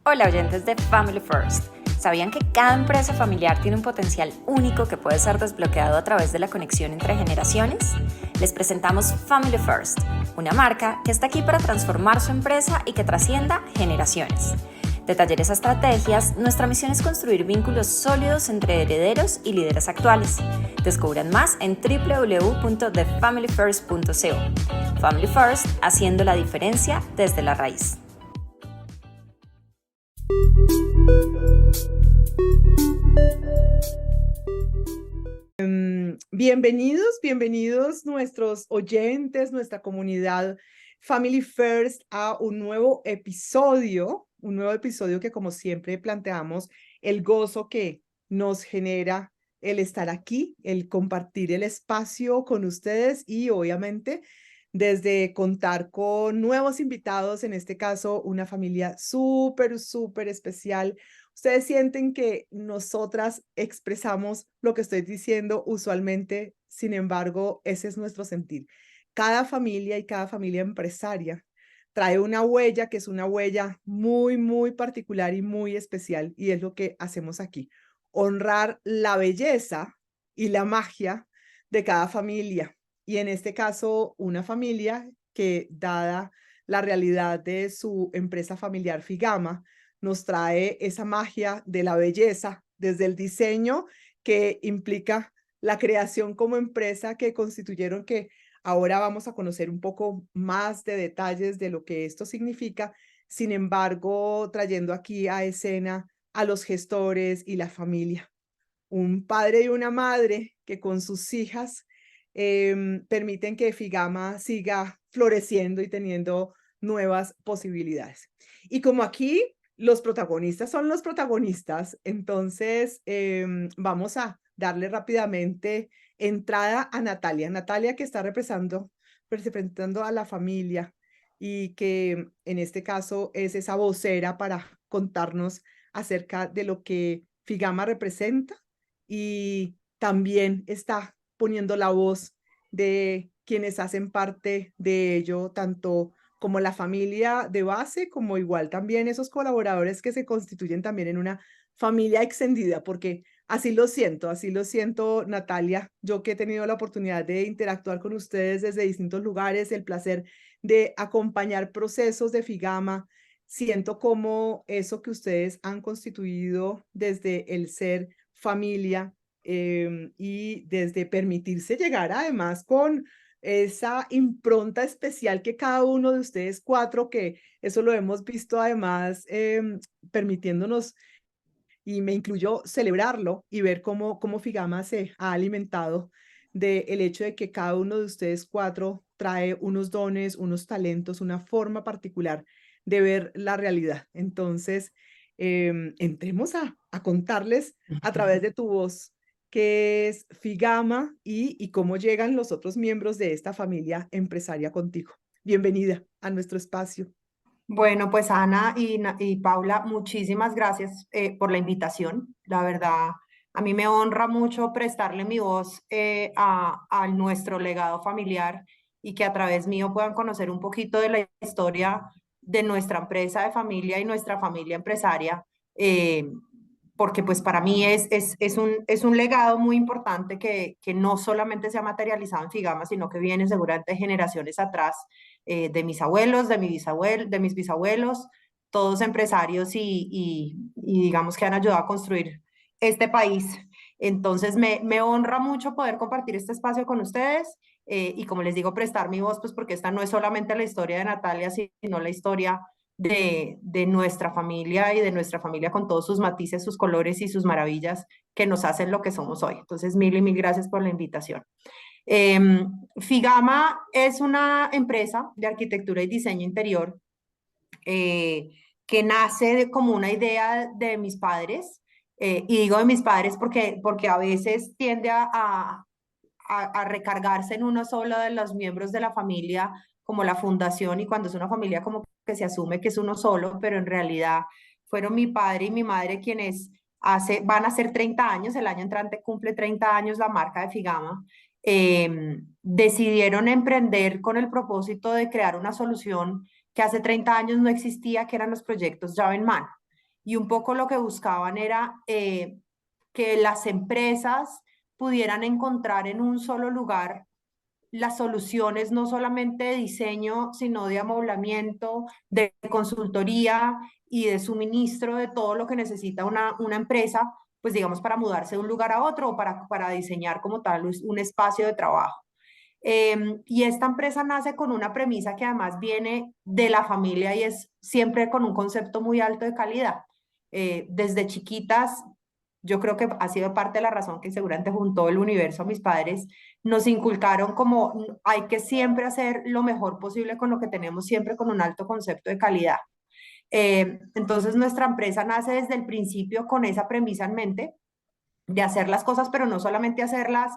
Hola oyentes de Family First. ¿Sabían que cada empresa familiar tiene un potencial único que puede ser desbloqueado a través de la conexión entre generaciones? Les presentamos Family First, una marca que está aquí para transformar su empresa y que trascienda generaciones. De talleres a estrategias, nuestra misión es construir vínculos sólidos entre herederos y líderes actuales. Descubran más en www.thefamilyfirst.co. Family First, haciendo la diferencia desde la raíz. Bienvenidos nuestros oyentes, nuestra comunidad Family First a un nuevo episodio que como siempre planteamos el gozo que nos genera el estar aquí, el compartir el espacio con ustedes y obviamente desde contar con nuevos invitados, en este caso una familia súper especial. Ustedes sienten que nosotras expresamos lo que estoy diciendo usualmente, sin embargo, ese es nuestro sentir. Cada familia y cada familia empresaria trae una huella que es una huella muy particular y muy especial, y es lo que hacemos aquí, honrar la belleza y la magia de cada familia. Y en este caso, una familia que, dada la realidad de su empresa familiar Figama, nos trae esa magia de la belleza, desde el diseño que implica la creación como empresa que constituyeron, que ahora vamos a conocer un poco más de detalles de lo que esto significa, sin embargo, trayendo aquí a escena a los gestores y la familia. Un padre y una madre que con sus hijas permiten que Figama siga floreciendo y teniendo nuevas posibilidades. Y como aquí los protagonistas son los protagonistas, entonces vamos a darle rápidamente entrada a Natalia. Natalia, que está representando a la familia y que en este caso es esa vocera para contarnos acerca de lo que Figama representa, y también está poniendo la voz de quienes hacen parte de ello, tanto como la familia de base, como igual también esos colaboradores que se constituyen también en una familia extendida, porque así lo siento, Natalia, yo que he tenido la oportunidad de interactuar con ustedes desde distintos lugares, el placer de acompañar procesos de Figama, siento como eso que ustedes han constituido desde el ser familia, y desde permitirse llegar además con esa impronta especial que cada uno de ustedes cuatro, que eso lo hemos visto además, permitiéndonos, y me incluyo, celebrarlo y ver cómo Figama se ha alimentado del hecho de que cada uno de ustedes cuatro trae unos dones, unos talentos, una forma particular de ver la realidad. Entonces, entremos a contarles a través de tu voz qué es Figama y cómo llegan los otros miembros de esta familia empresaria contigo. Bienvenida a nuestro espacio. Bueno, pues Ana y Paula, muchísimas gracias por la invitación. La verdad, a mí me honra mucho prestarle mi voz a nuestro legado familiar y que a través mío puedan conocer un poquito de la historia de nuestra empresa de familia y nuestra familia empresaria, eh, porque pues para mí es un legado muy importante que no solamente se ha materializado en Figama, sino que viene seguramente de generaciones atrás, de mis abuelos, de mis bisabuelos, todos empresarios y digamos que han ayudado a construir este país. Entonces me honra mucho poder compartir este espacio con ustedes, y como les digo, prestar mi voz, pues porque esta no es solamente la historia de Natalia, sino la historia de nuestra familia y de nuestra familia con todos sus matices, sus colores y sus maravillas que nos hacen lo que somos hoy. Entonces, mil y mil gracias por la invitación. Eh, Figama es una empresa de arquitectura y diseño interior, eh, que nace como una idea de mis padres, y digo de mis padres porque a veces tiende a recargarse en uno solo de los miembros de la familia, como la fundación, y cuando es una familia como que se asume que es uno solo, pero en realidad fueron mi padre y mi madre quienes van a ser 30 años, el año entrante cumple 30 años la marca de Figama. Decidieron emprender con el propósito de crear una solución que hace 30 años no existía, que eran los proyectos llave en mano. y un poco lo que buscaban era que las empresas pudieran encontrar en un solo lugar las soluciones no solamente de diseño, sino de amoblamiento, de consultoría y de suministro de todo lo que necesita una empresa, pues digamos, para mudarse de un lugar a otro o para diseñar como tal un espacio de trabajo. Y esta empresa nace con una premisa que además viene de la familia y es siempre con un concepto muy alto de calidad. Desde chiquitas, yo creo que ha sido parte de la razón que seguramente juntó el universo a mis padres, nos inculcaron como hay que siempre hacer lo mejor posible con lo que tenemos, siempre con un alto concepto de calidad. Entonces nuestra empresa nace desde el principio con esa premisa en mente de hacer las cosas, pero no solamente hacerlas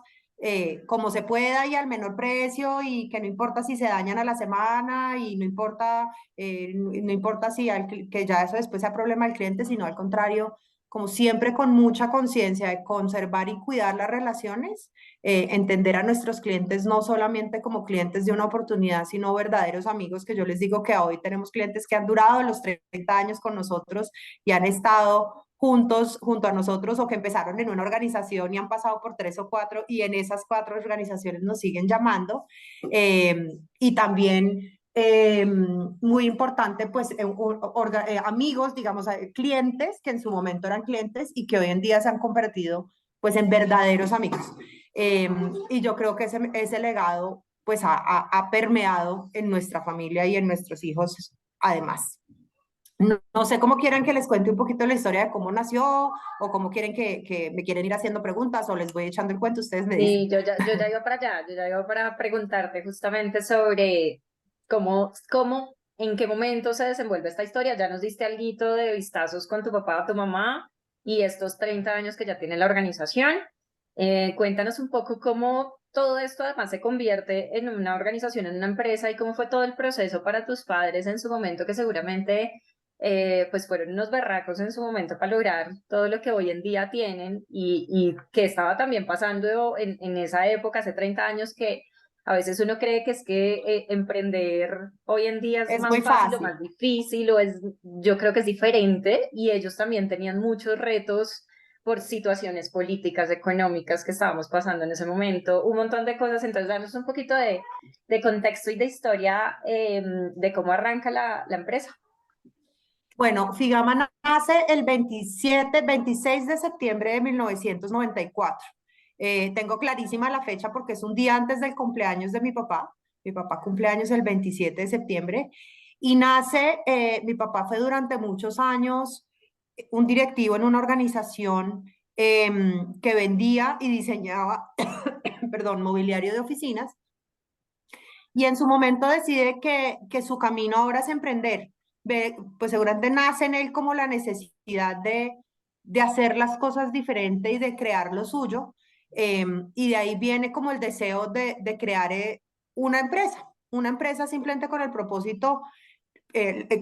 como se pueda y al menor precio y que no importa si se dañan a la semana y no importa si que ya eso después sea problema del cliente, sino al contrario, como siempre con mucha conciencia de conservar y cuidar las relaciones, entender a nuestros clientes no solamente como clientes de una oportunidad, sino verdaderos amigos, que yo les digo que hoy tenemos clientes que han durado los 30 años con nosotros y han estado juntos, junto a nosotros o que empezaron en una organización y han pasado por 3 o 4 y en esas 4 organizaciones nos siguen llamando. Y también muy importante, pues, amigos, digamos, clientes que en su momento eran clientes y que hoy en día se han convertido, pues, en verdaderos amigos. Y yo creo que ese legado, pues, ha permeado en nuestra familia y en nuestros hijos, además. No sé cómo quieren que les cuente un poquito la historia de cómo nació o cómo quieren que me quieren ir haciendo preguntas o les voy echando el cuento, ustedes me dicen. Sí, yo ya iba para allá, yo ya iba para preguntarte justamente sobre en qué momento se desenvuelve esta historia. Ya nos diste alguito de vistazos con tu papá o tu mamá y estos 30 años que ya tiene la organización. Cuéntanos un poco cómo todo esto además se convierte en una organización, en una empresa y cómo fue todo el proceso para tus padres en su momento, que seguramente pues fueron unos berracos en su momento para lograr todo lo que hoy en día tienen y que estaba también pasando en esa época, hace 30 años, que a veces uno cree que es que emprender hoy en día es Es más muy fácil o fácil. más difícil yo creo que es diferente y ellos también tenían muchos retos por situaciones políticas, económicas que estábamos pasando en ese momento, un montón de cosas. Entonces, darnos un poquito de contexto y de historia de cómo arranca la empresa. Bueno, Figama nace el 26 de septiembre de 1994. Tengo clarísima la fecha porque es un día antes del cumpleaños de mi papá. Mi papá cumpleaños el 27 de septiembre. Y nace, mi papá fue durante muchos años un directivo en una organización que vendía y diseñaba, perdón, mobiliario de oficinas. Y en su momento decide que su camino ahora es emprender. Pues seguramente nace en él como la necesidad de hacer las cosas diferente y de crear lo suyo. Y de ahí viene como el deseo de crear una empresa simplemente con el propósito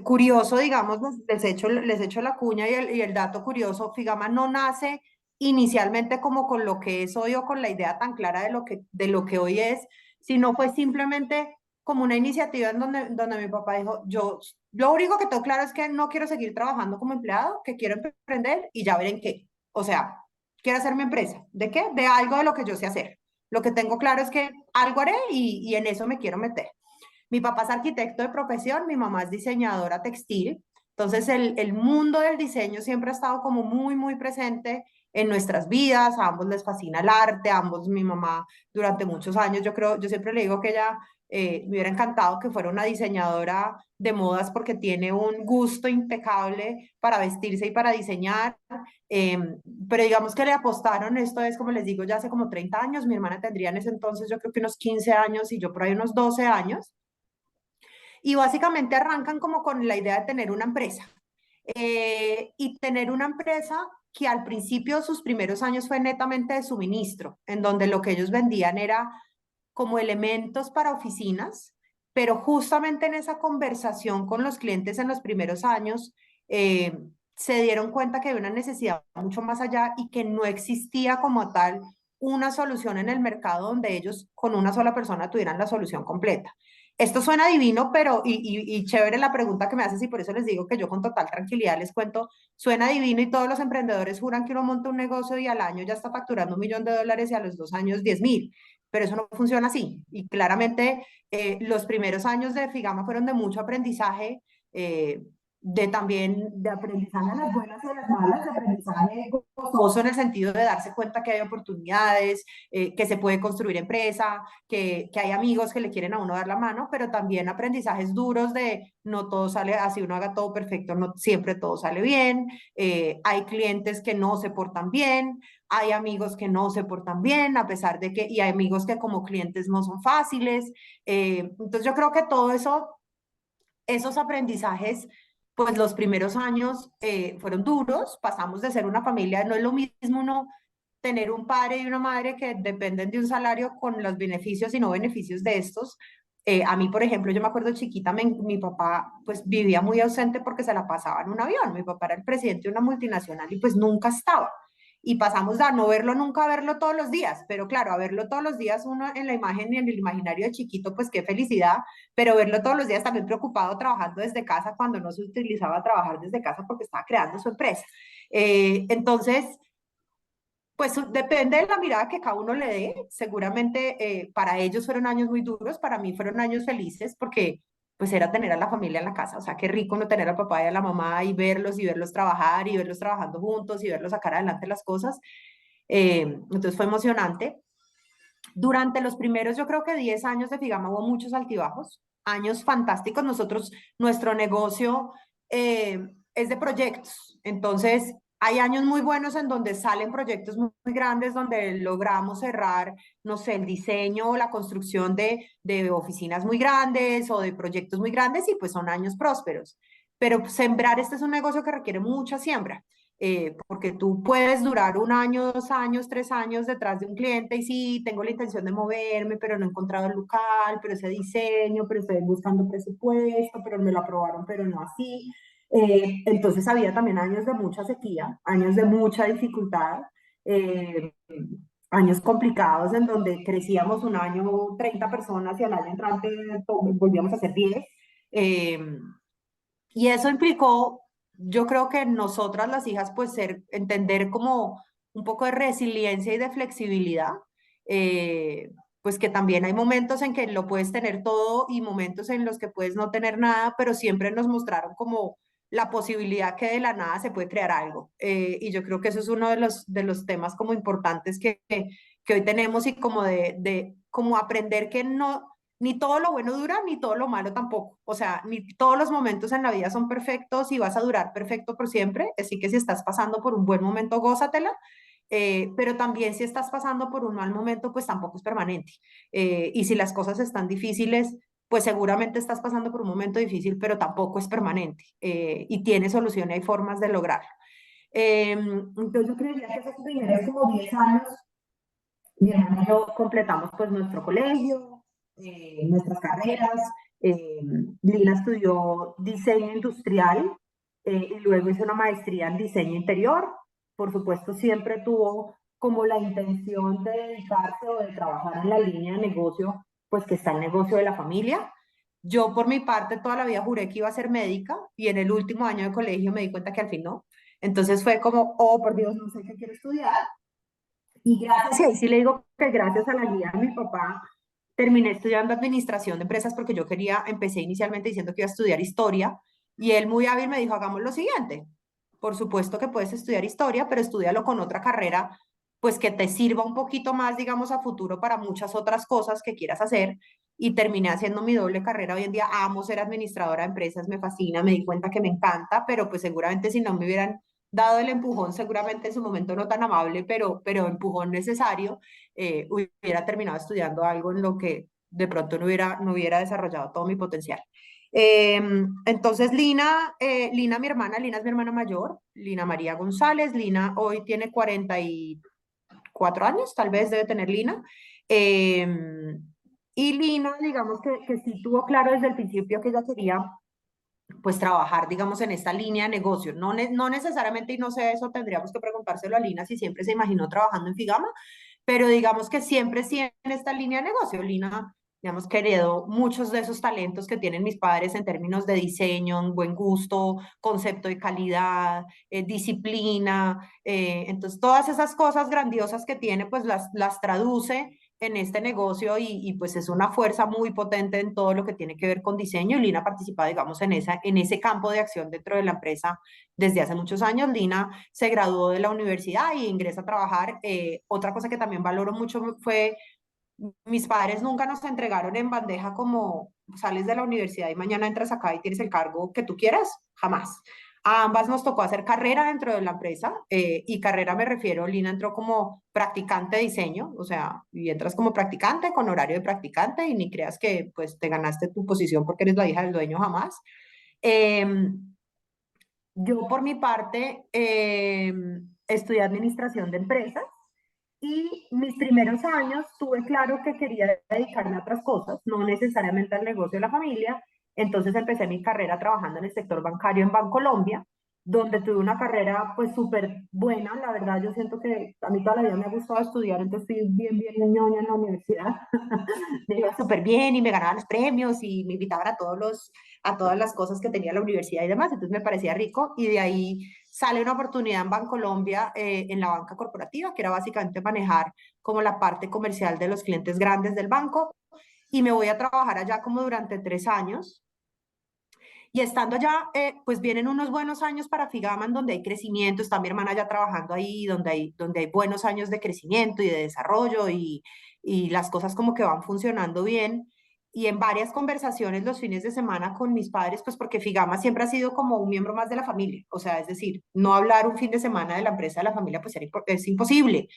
curioso, digamos, les echo la cuña y el dato curioso. Figama no nace inicialmente como con lo que es hoy o con la idea tan clara de lo que hoy es, sino fue simplemente como una iniciativa en donde mi papá dijo, yo lo único que tengo claro es que no quiero seguir trabajando como empleado, que quiero emprender y ya ver en qué. O sea, quiero hacer mi empresa. ¿De qué? De algo de lo que yo sé hacer. Lo que tengo claro es que algo haré y en eso me quiero meter. Mi papá es arquitecto de profesión, mi mamá es diseñadora textil. Entonces, el mundo del diseño siempre ha estado como muy, muy presente en nuestras vidas. A ambos les fascina el arte, a ambos, mi mamá durante muchos años, yo siempre le digo que ella me hubiera encantado que fuera una diseñadora de modas porque tiene un gusto impecable para vestirse y para diseñar. Eh, pero digamos que le apostaron, esto es como les digo, ya hace como 30 años, mi hermana tendría en ese entonces yo creo que unos 15 años y yo por ahí unos 12 años. Y básicamente arrancan como con la idea de tener una empresa. Y tener una empresa que al principio, sus primeros años fue netamente de suministro, en donde lo que ellos vendían era como elementos para oficinas, pero justamente en esa conversación con los clientes en los primeros años, se dieron cuenta que había una necesidad mucho más allá y que no existía como tal una solución en el mercado donde ellos con una sola persona tuvieran la solución completa. Esto suena divino, pero, y chévere la pregunta que me haces y por eso les digo que yo con total tranquilidad les cuento, suena divino y todos los emprendedores juran que uno monta un negocio y al año ya está facturando $1.000.000 y a los 2 años 10.000, pero eso no funciona así. Y claramente los primeros años de Figama fueron de mucho aprendizaje, de también de aprendizaje a las buenas y a las malas, de aprendizaje gozoso en el sentido de darse cuenta que hay oportunidades, que se puede construir empresa, que hay amigos que le quieren a uno dar la mano, pero también aprendizajes duros de no todo sale así, uno haga todo perfecto, no siempre todo sale bien, hay clientes que no se portan bien, hay amigos que no se portan bien, a pesar de que, y hay amigos que como clientes no son fáciles. Entonces yo creo que todo eso, esos aprendizajes, pues los primeros años fueron duros, pasamos de ser una familia, no es lo mismo uno tener un padre y una madre que dependen de un salario con los beneficios y no beneficios de estos. A mí, por ejemplo, yo me acuerdo chiquita, mi papá pues vivía muy ausente porque se la pasaba en un avión. Mi papá era el presidente de una multinacional y pues nunca estaba. Y pasamos de a no verlo nunca a verlo todos los días, pero claro, a verlo todos los días uno en la imagen y en el imaginario de chiquito, pues qué felicidad, pero verlo todos los días también preocupado trabajando desde casa cuando no se utilizaba trabajar desde casa porque estaba creando su empresa. Entonces, pues depende de la mirada que cada uno le dé. Seguramente para ellos fueron años muy duros, para mí fueron años felices porque pues era tener a la familia en la casa. O sea, qué rico no tener al papá y a la mamá y verlos trabajar y verlos trabajando juntos y verlos sacar adelante las cosas. Entonces fue emocionante. Durante los primeros, yo creo que 10 años de Figama hubo muchos altibajos, años fantásticos. Nosotros, nuestro negocio es de proyectos, entonces hay años muy buenos en donde salen proyectos muy grandes, donde logramos cerrar, no sé, el diseño o la construcción de oficinas muy grandes o de proyectos muy grandes y pues son años prósperos. Pero sembrar, este es un negocio que requiere mucha siembra porque tú puedes durar 1 año, 2 años, 3 años detrás de un cliente y sí, tengo la intención de moverme, pero no he encontrado el local, pero ese diseño, pero estoy buscando presupuesto, pero me lo aprobaron, pero no así. Entonces había también años de mucha sequía, años de mucha dificultad, eh, años complicados en donde crecíamos un año 30 personas y al año entrante volvíamos a ser 10. Eh, y eso implicó, yo creo que nosotras las hijas, pues entender como un poco de resiliencia y de flexibilidad, pues que también hay momentos en que lo puedes tener todo y momentos en los que puedes no tener nada, pero siempre nos mostraron como la posibilidad que de la nada se puede crear algo. Y yo creo que eso es uno de los temas como importantes que hoy tenemos y como de como aprender que no ni todo lo bueno dura, ni todo lo malo tampoco. O sea, ni todos los momentos en la vida son perfectos y vas a durar perfecto por siempre. Así que si estás pasando por un buen momento, gózatela. Pero también si estás pasando por un mal momento, pues tampoco es permanente. Y si las cosas están difíciles, pues seguramente estás pasando por un momento difícil, pero tampoco es permanente. Y tiene solución y hay formas de lograrlo. Entonces yo creería que esos primeros como 10 años, mi hermano y yo completamos pues nuestro colegio, nuestras carreras. Eh, Lina estudió diseño industrial y luego hizo una maestría en diseño interior. Por supuesto, siempre tuvo como la intención de dedicarse o de trabajar en la línea de negocio, pues que está el negocio de la familia. Yo por mi parte toda la vida juré que iba a ser médica y en el último año de colegio me di cuenta que al fin no. Entonces fue como, oh, por Dios, no sé qué quiero estudiar. Y gracias, y ahí sí le digo que gracias a la guía de mi papá, terminé estudiando administración de empresas porque yo quería, empecé inicialmente diciendo que iba a estudiar historia y él muy hábil me dijo, hagamos lo siguiente. Por supuesto que puedes estudiar historia, pero estudialo con otra carrera, pues que te sirva un poquito más, digamos, a futuro para muchas otras cosas que quieras hacer. Y terminé haciendo mi doble carrera. Hoy en día amo ser administradora de empresas, me fascina, me di cuenta que me encanta, pero pues seguramente si no me hubieran dado el empujón, seguramente en su momento no tan amable, pero empujón necesario, hubiera terminado estudiando algo en lo que de pronto no hubiera desarrollado todo mi potencial. Entonces, Lina, mi hermana, Lina es mi hermana mayor, Lina María González, Lina hoy tiene 44 años, tal vez debe tener Lina. Y Lina, digamos que sí tuvo claro desde el principio que ella quería pues trabajar, digamos, en esta línea de negocio. No, no necesariamente, y no sé, eso tendríamos que preguntárselo a Lina si siempre se imaginó trabajando en Figama, pero digamos que siempre sí en esta línea de negocio. Lina digamos que heredó muchos de esos talentos que tienen mis padres en términos de diseño, un buen gusto, concepto de calidad, disciplina. Entonces, todas esas cosas grandiosas que tiene, pues las traduce en este negocio y pues es una fuerza muy potente en todo lo que tiene que ver con diseño. Y Lina participa, digamos, en ese campo de acción dentro de la empresa desde hace muchos años. Lina se graduó de la universidad y ingresa a trabajar. Otra cosa que también valoro mucho fue mis padres nunca nos entregaron en bandeja como sales de la universidad y mañana entras acá y tienes el cargo que tú quieras, jamás. A ambas nos tocó hacer carrera dentro de la empresa y carrera me refiero, Lina entró como practicante de diseño, o sea, y entras como practicante con horario de practicante y ni creas que pues te ganaste tu posición porque eres la hija del dueño jamás. Eh, yo por mi parte estudié administración de empresas y mis primeros años tuve claro que quería dedicarme a otras cosas, no necesariamente al negocio de la familia. Entonces empecé mi carrera trabajando en el sector bancario en Bancolombia, donde tuve una carrera pues súper buena. La verdad, yo siento que a mí toda la vida me ha gustado estudiar, entonces fui bien ñoña en la universidad. Me iba súper bien y me ganaba los premios y me invitaban a todas las cosas que tenía la universidad y demás, entonces me parecía rico y de ahí sale una oportunidad en Bancolombia, en la banca corporativa, que era básicamente manejar como la parte comercial de los clientes grandes del banco y me voy a trabajar allá como durante 3 años. Y estando allá, pues vienen unos buenos años para Figaman donde hay crecimiento, está mi hermana ya trabajando ahí, donde hay buenos años de crecimiento y de desarrollo y las cosas como que van funcionando bien. Y en varias conversaciones los fines de semana con mis padres, pues porque Figama siempre ha sido como un miembro más de la familia, o sea, es decir, no hablar un fin de semana de la empresa de la familia, pues es imposible,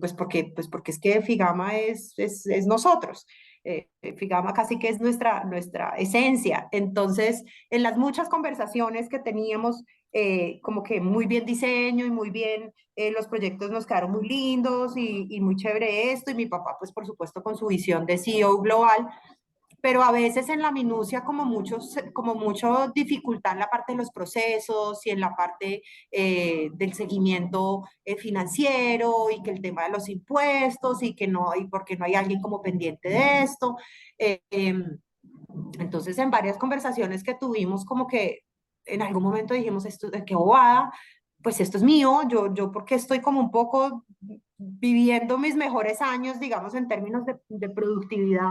pues porque es que Figama es nosotros. Figama casi que es nuestra esencia. Entonces, en las muchas conversaciones que teníamos, como que muy bien diseño y muy bien, los proyectos nos quedaron muy lindos y muy chévere esto, y mi papá, pues por supuesto, con su visión de CEO global, pero a veces en la minucia como mucho dificultad en la parte de los procesos y en la parte del seguimiento financiero y que el tema de los impuestos y que no, y porque no hay alguien como pendiente de esto. Eh, eh, entonces, en varias conversaciones que tuvimos, como que en algún momento dijimos, esto, qué bobada, pues esto es mío, yo porque estoy como un poco viviendo mis mejores años, digamos, en términos de productividad,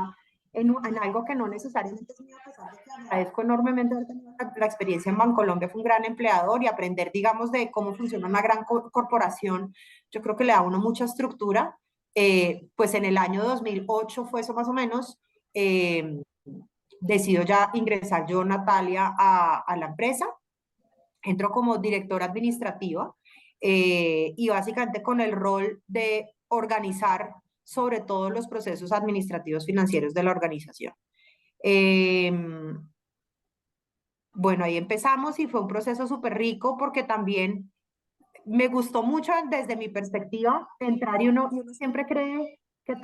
en algo que no necesariamente es mío, a pesar de que agradezco enormemente haber tenido la experiencia en Bancolombia, fue un gran empleador y aprender, digamos, de cómo funciona una gran corporación, yo creo que le da a uno mucha estructura. Pues en el año 2008 fue eso más o menos, decido ya ingresar yo, Natalia, a la empresa. Entro como directora administrativa y básicamente con el rol de organizar sobre todo los procesos administrativos financieros de la organización. Eh, bueno, ahí empezamos y fue un proceso súper rico porque también me gustó mucho desde mi perspectiva entrar y uno siempre cree que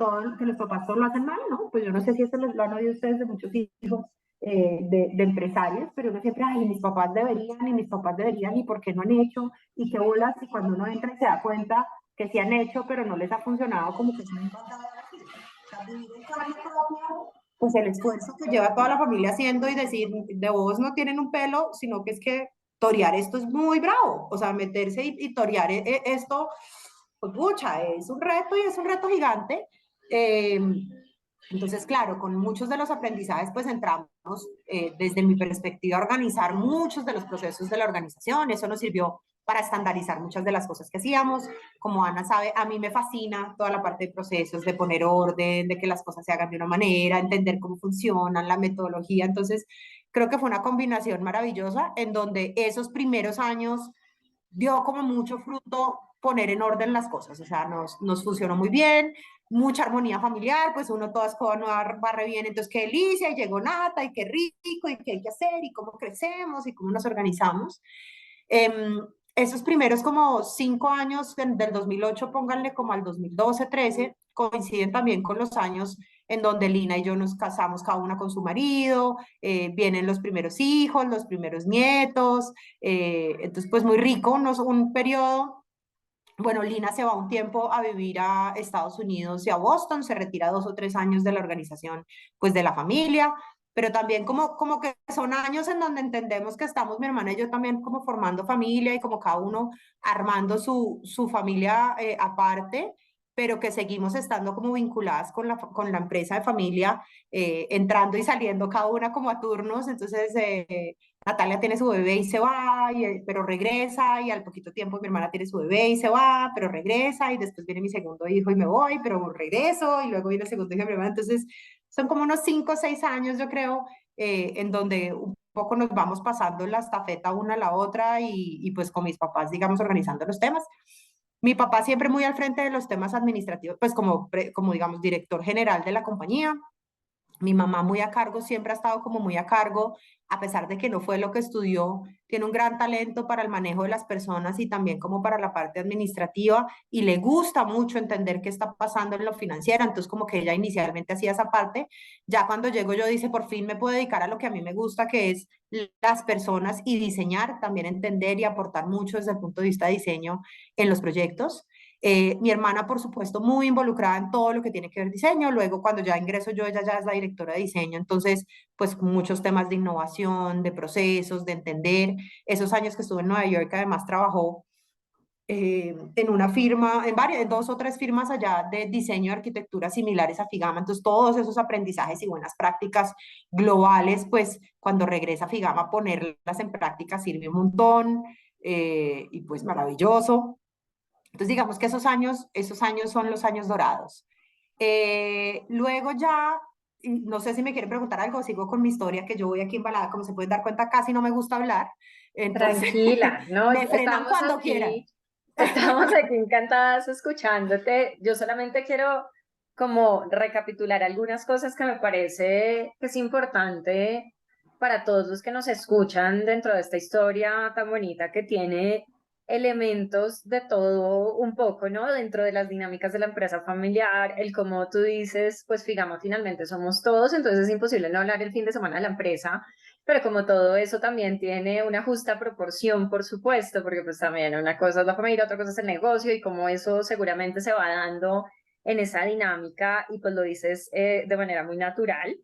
los papás todo lo hacen mal, ¿no? Pues yo no sé si eso lo han oído ustedes de muchos hijos de empresarios, pero uno siempre, ay, mis papás deberían, y mis papás deberían, y por qué no han hecho, y qué bolas, y cuando uno entra y se da cuenta que sí han hecho, pero no les ha funcionado, como que se han encontrado así. O sea, vivir en carne propia, pues el esfuerzo que lleva toda la familia haciendo y decir, de vos no tienen un pelo, sino que es que torear esto es muy bravo, o sea, meterse y torear esto, pues pucha, es un reto y es un reto gigante. Eh, entonces, claro, con muchos de los aprendizajes, pues entramos desde mi perspectiva a organizar muchos de los procesos de la organización. Eso nos sirvió para estandarizar muchas de las cosas que hacíamos. Como Ana sabe, a mí me fascina toda la parte de procesos, de poner orden, de que las cosas se hagan de una manera, entender cómo funcionan, la metodología. Entonces, creo que fue una combinación maravillosa en donde esos primeros años dio como mucho fruto poner en orden las cosas, o sea, nos funcionó muy bien, mucha armonía familiar, pues uno todas no barre bien, entonces qué delicia, y llegó Nata, y qué rico, y qué hay que hacer, y cómo crecemos, y cómo nos organizamos. Esos primeros como 5 años del 2008, pónganle como al 2012, 13, coinciden también con los años en donde Lina y yo nos casamos cada una con su marido, vienen los primeros hijos, los primeros nietos, entonces pues muy rico, un periodo Bueno, Lina se va un tiempo a vivir a Estados Unidos y a Boston, se retira 2 o 3 años de la organización, pues de la familia, pero también como que son años en donde entendemos que estamos mi hermana y yo también como formando familia y como cada uno armando su familia aparte, pero que seguimos estando como vinculadas con la empresa de familia, entrando y saliendo cada una como a turnos, entonces Natalia tiene su bebé y se va, pero regresa, y al poquito tiempo mi hermana tiene su bebé y se va, pero regresa, y después viene mi segundo hijo y me voy, pero regreso, y luego viene el segundo hijo de mi hermana. Entonces, son como unos 5 o 6 años, yo creo, en donde un poco nos vamos pasando la estafeta una a la otra y pues con mis papás, digamos, organizando los temas. Mi papá siempre muy al frente de los temas administrativos, pues como digamos, director general de la compañía. Mi mamá muy a cargo, siempre ha estado como muy a cargo, a pesar de que no fue lo que estudió, tiene un gran talento para el manejo de las personas y también como para la parte administrativa y le gusta mucho entender qué está pasando en lo financiero, entonces como que ella inicialmente hacía esa parte, ya cuando llego yo dice, por fin me puedo dedicar a lo que a mí me gusta, que es las personas y diseñar, también entender y aportar mucho desde el punto de vista de diseño en los proyectos. Mi hermana, por supuesto, muy involucrada en todo lo que tiene que ver diseño. Luego, cuando ya ingreso yo, ella ya es la directora de diseño. Entonces, pues muchos temas de innovación, de procesos, de entender. Esos años que estuve en Nueva York, además trabajó en una firma, en 2 o 3 firmas allá de diseño y arquitectura similares a Figama. Entonces, todos esos aprendizajes y buenas prácticas globales, pues cuando regresa a Figama, ponerlas en práctica sirve un montón y pues maravilloso. Entonces, digamos que esos años son los años dorados. Luego ya, no sé si me quieren preguntar algo, sigo con mi historia, que yo voy aquí embalada, como se pueden dar cuenta, casi no me gusta hablar. Entonces, Tranquila, ¿no? me frenan cuando quieran. Estamos aquí encantadas escuchándote. Yo solamente quiero como recapitular algunas cosas que me parece que es importante para todos los que nos escuchan dentro de esta historia tan bonita que tiene elementos de todo un poco, ¿no? Dentro de las dinámicas de la empresa familiar, el como tú dices, pues Figama finalmente somos todos, entonces es imposible no hablar el fin de semana de la empresa, pero como todo eso también tiene una justa proporción, por supuesto, porque pues también una cosa es la familia, otra cosa es el negocio y como eso seguramente se va dando en esa dinámica y pues lo dices de manera muy natural.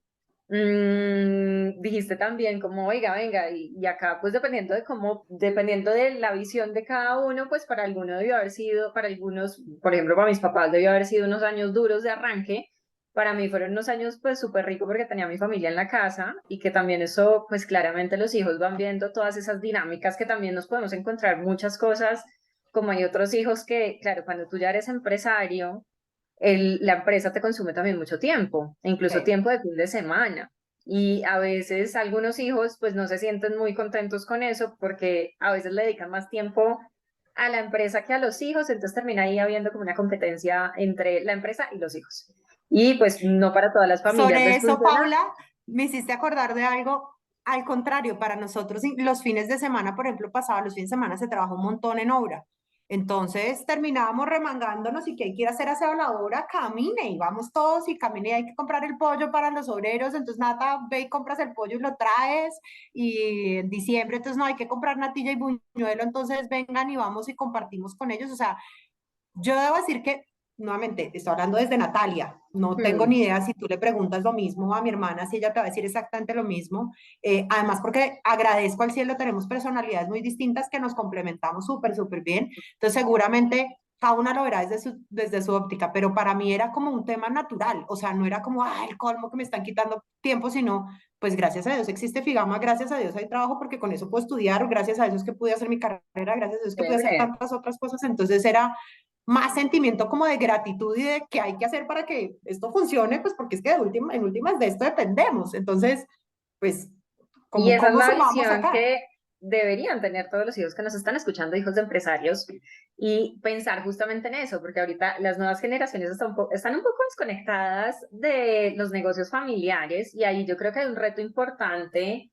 Dijiste también como, oiga, venga, y acá pues dependiendo de cómo, dependiendo de la visión de cada uno, pues para alguno debió haber sido, para algunos, por ejemplo, para mis papás debió haber sido unos años duros de arranque, para mí fueron unos años pues súper ricos porque tenía a mi familia en la casa y que también eso pues claramente los hijos van viendo todas esas dinámicas que también nos podemos encontrar muchas cosas, como hay otros hijos que, claro, cuando tú ya eres empresario, la empresa te consume también mucho tiempo, e incluso Sí. tiempo de fin de semana. Y a veces algunos hijos pues no se sienten muy contentos con eso porque a veces le dedican más tiempo a la empresa que a los hijos, entonces termina ahí habiendo como una competencia entre la empresa y los hijos. Y pues no para todas las familias Sobre les eso, funciona. Paula, me hiciste acordar de algo. Al contrario, para nosotros los fines de semana, por ejemplo, pasaba los fines de semana se trabaja un montón en obra. Entonces terminábamos remangándonos y que hay que ir a hacer aseo a la obra, camine y vamos todos y camine y hay que comprar el pollo para los obreros. Entonces, Nata, ve y compras el pollo y lo traes. Y en diciembre, entonces no hay que comprar natilla y buñuelo. Entonces vengan y vamos y compartimos con ellos. O sea, yo debo decir que, nuevamente, estoy hablando desde Natalia, no tengo Hmm. ni idea si tú le preguntas lo mismo a mi hermana, si ella te va a decir exactamente lo mismo. Además, porque agradezco al cielo, tenemos personalidades muy distintas que nos complementamos súper, súper bien. Entonces, seguramente cada una lo verá desde su óptica, pero para mí era como un tema natural, o sea, no era como, ah, el colmo que me están quitando tiempo, sino, pues gracias a Dios existe Figama, gracias a Dios hay trabajo porque con eso puedo estudiar, gracias a Dios es que pude hacer mi carrera, gracias a Dios que pude hacer Chévere. tantas otras cosas, entonces era más sentimiento como de gratitud y de qué hay que hacer para que esto funcione, pues porque es que en últimas de esto dependemos. Entonces, pues, Y esa es ¿cómo la sumamos visión acá? que deberían tener todos los hijos que nos están escuchando, hijos de empresarios, y pensar justamente en eso, porque ahorita las nuevas generaciones están un poco desconectadas de los negocios familiares y ahí yo creo que hay un reto importante,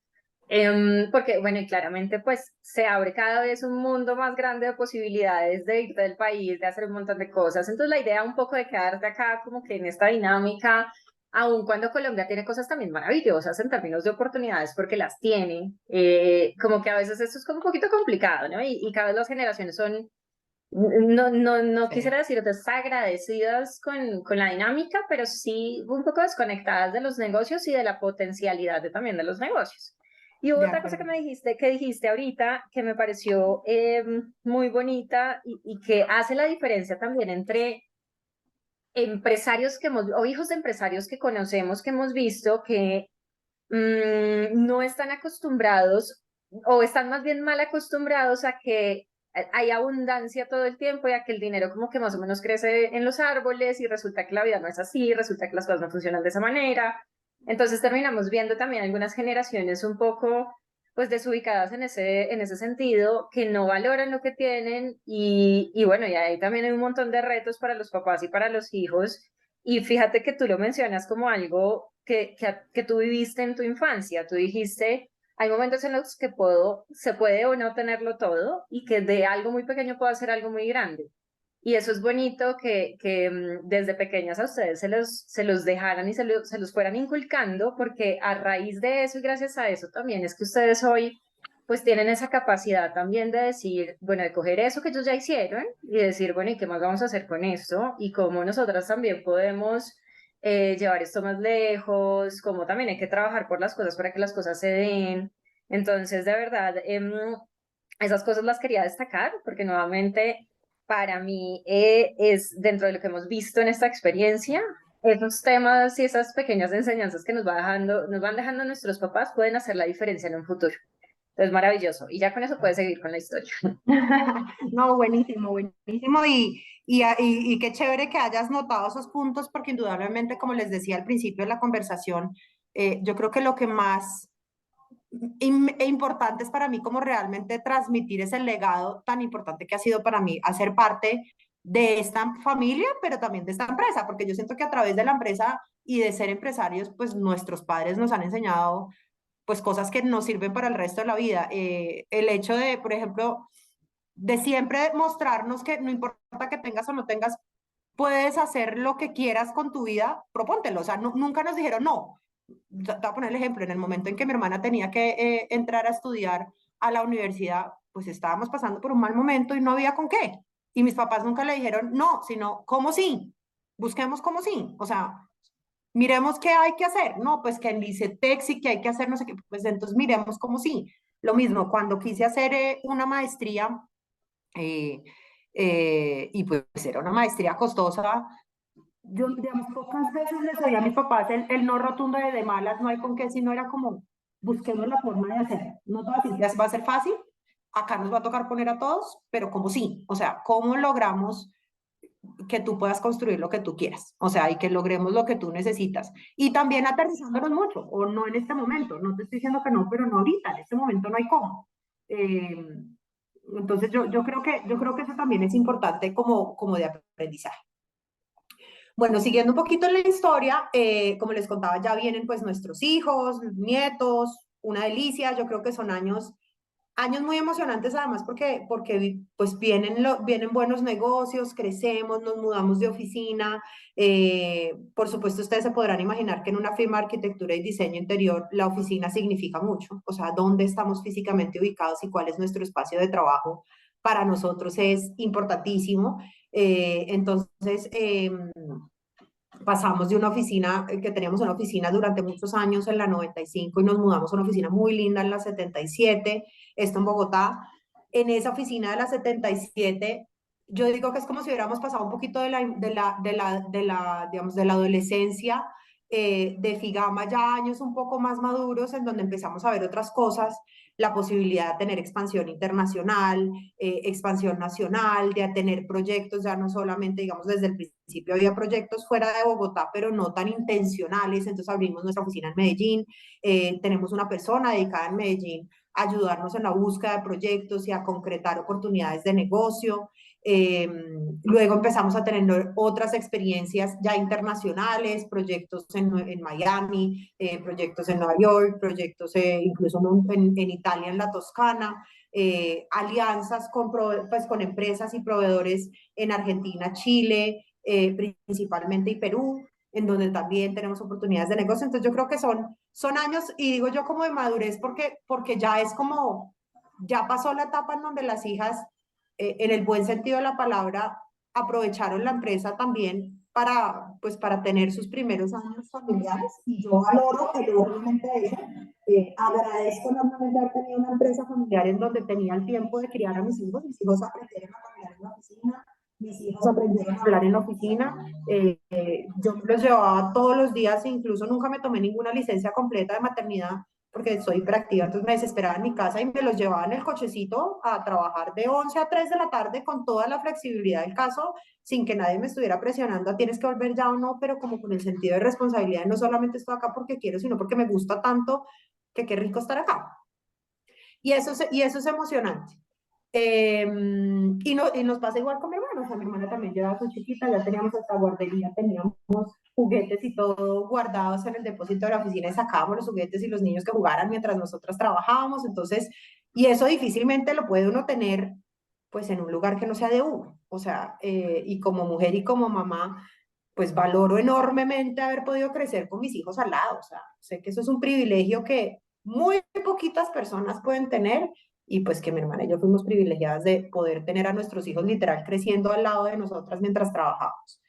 porque, bueno, y claramente pues se abre cada vez un mundo más grande de posibilidades de irte del país, de hacer un montón de cosas. Entonces la idea un poco de quedarte acá como que en esta dinámica aun cuando Colombia tiene cosas también maravillosas en términos de oportunidades, porque las tiene, como que a veces esto es como un poquito complicado, ¿no? Y cada vez las generaciones son No Sí, quisiera decir desagradecidas con la dinámica, pero sí un poco desconectadas de los negocios y de la potencialidad también de los negocios. Y hubo de otra cosa que acuerdo. que dijiste ahorita, que me pareció muy bonita y que hace la diferencia también entre empresarios o hijos de empresarios que conocemos, que hemos visto, que no están acostumbrados o están más bien mal acostumbrados a que hay abundancia todo el tiempo y a que el dinero como que más o menos crece en los árboles y resulta que la vida no es así, resulta que las cosas no funcionan de esa manera. Entonces terminamos viendo también algunas generaciones un poco pues desubicadas en ese sentido, que no valoran lo que tienen y bueno, y ahí también hay un montón de retos para los papás y para los hijos y fíjate que tú lo mencionas como algo que tú viviste en tu infancia. Tú dijiste, hay momentos en los que se puede o no tenerlo todo y que de algo muy pequeño puedo hacer algo muy grande. Y eso es bonito que desde pequeñas a ustedes se los dejaran y se los fueran inculcando, porque a raíz de eso y gracias a eso también es que ustedes hoy pues tienen esa capacidad también de decir, bueno, de coger eso que ellos ya hicieron y decir, bueno, ¿y qué más vamos a hacer con esto? Y cómo nosotras también podemos llevar esto más lejos, cómo también hay que trabajar por las cosas para que las cosas se den. Entonces, de verdad, esas cosas las quería destacar porque nuevamente para mí es dentro de lo que hemos visto en esta experiencia, esos temas y esas pequeñas enseñanzas que nos van dejando nuestros papás pueden hacer la diferencia en un futuro. Es maravilloso. Y ya con eso puedes seguir con la historia. No, buenísimo, buenísimo. Y qué chévere que hayas notado esos puntos, porque indudablemente, como les decía al principio de la conversación, yo creo que lo que más importante es para mí como realmente transmitir ese legado tan importante que ha sido para mí hacer parte de esta familia, pero también de esta empresa, porque yo siento que a través de la empresa y de ser empresarios, pues nuestros padres nos han enseñado pues cosas que nos sirven para el resto de la vida. El hecho de, por ejemplo, de siempre mostrarnos que no importa que tengas o no tengas, puedes hacer lo que quieras con tu vida, propóntelo. O sea, nunca nos dijeron no. Te voy a poner el ejemplo, en el momento en que mi hermana tenía que entrar a estudiar a la universidad, pues estábamos pasando por un mal momento y no había con qué. Y mis papás nunca le dijeron no, sino cómo sí, busquemos cómo sí. O sea, miremos qué hay que hacer, ¿no? Pues que en Licetex y que hay que hacer no sé qué, pues entonces miremos cómo sí. Lo mismo, cuando quise hacer una maestría, eh, y pues era una maestría costosa, yo, digamos, pocas veces les oía a mis papás el no rotundo de malas, no hay con qué, sino era como, busquemos la forma de hacer. No todo así, va a ser fácil, acá nos va a tocar poner a todos, pero como sí, o sea, ¿cómo logramos que tú puedas construir lo que tú quieras? O sea, y que logremos lo que tú necesitas. Y también aterrizándonos mucho, o no en este momento, no te estoy diciendo que no, pero no ahorita, en este momento no hay cómo. Eh, entonces yo creo que eso también es importante como de aprendizaje. Bueno, siguiendo un poquito en la historia, como les contaba, ya vienen pues nuestros hijos, nietos, una delicia, yo creo que son años muy emocionantes además porque pues vienen buenos negocios, crecemos, nos mudamos de oficina. Por supuesto, ustedes se podrán imaginar que en una firma de arquitectura y diseño interior la oficina significa mucho, o sea, dónde estamos físicamente ubicados y cuál es nuestro espacio de trabajo para nosotros es importantísimo. Entonces, pasamos de una oficina, que teníamos una oficina durante muchos años en la 95 y nos mudamos a una oficina muy linda en la 77, esto en Bogotá. En esa oficina de la 77, yo digo que es como si hubiéramos pasado un poquito digamos, de la adolescencia, de Figama ya años un poco más maduros, en donde empezamos a ver otras cosas, la posibilidad de tener expansión internacional, expansión nacional, de tener proyectos, ya no solamente, digamos, desde el principio había proyectos fuera de Bogotá, pero no tan intencionales, entonces abrimos nuestra oficina en Medellín, tenemos una persona dedicada en Medellín a ayudarnos en la búsqueda de proyectos y a concretar oportunidades de negocio. Eh, Luego empezamos a tener otras experiencias ya internacionales, proyectos en Miami, proyectos en Nueva York, proyectos incluso en Italia, en la Toscana, alianzas pues, con empresas y proveedores en Argentina, Chile, principalmente y Perú, en donde también tenemos oportunidades de negocio. Entonces yo creo que son años, y digo yo como de madurez, porque ya es como, ya pasó la etapa en donde las hijas en el buen sentido de la palabra, aprovecharon la empresa también para, pues, para tener sus primeros años familiares, y yo valoro enormemente eso. Agradezco enormemente haber tenido una empresa familiar en donde tenía el tiempo de criar a mis hijos aprendieron a caminar en la oficina, mis hijos aprendieron a hablar en la oficina, yo me los llevaba todos los días, e incluso nunca me tomé ninguna licencia completa de maternidad, porque soy hiperactiva, entonces me desesperaba en mi casa y me los llevaba en el cochecito a trabajar de 11 a 3 de la tarde con toda la flexibilidad del caso, sin que nadie me estuviera presionando a tienes que volver ya o no, pero como con el sentido de responsabilidad, no solamente estoy acá porque quiero, sino porque me gusta tanto que qué rico estar acá. Y eso es emocionante. Y nos pasa igual con mi hermana, o sea, mi hermana también llevaba su chiquita, ya teníamos hasta guardería, teníamos juguetes y todo guardados en el depósito de la oficina y sacábamos los juguetes y los niños que jugaran mientras nosotras trabajábamos, entonces, y eso difícilmente lo puede uno tener pues en un lugar que no sea de uno, o sea, y como mujer y como mamá, pues valoro enormemente haber podido crecer con mis hijos al lado, o sea, sé que eso es un privilegio que muy poquitas personas pueden tener, y pues que mi hermana y yo fuimos privilegiadas de poder tener a nuestros hijos literal creciendo al lado de nosotras mientras trabajábamos.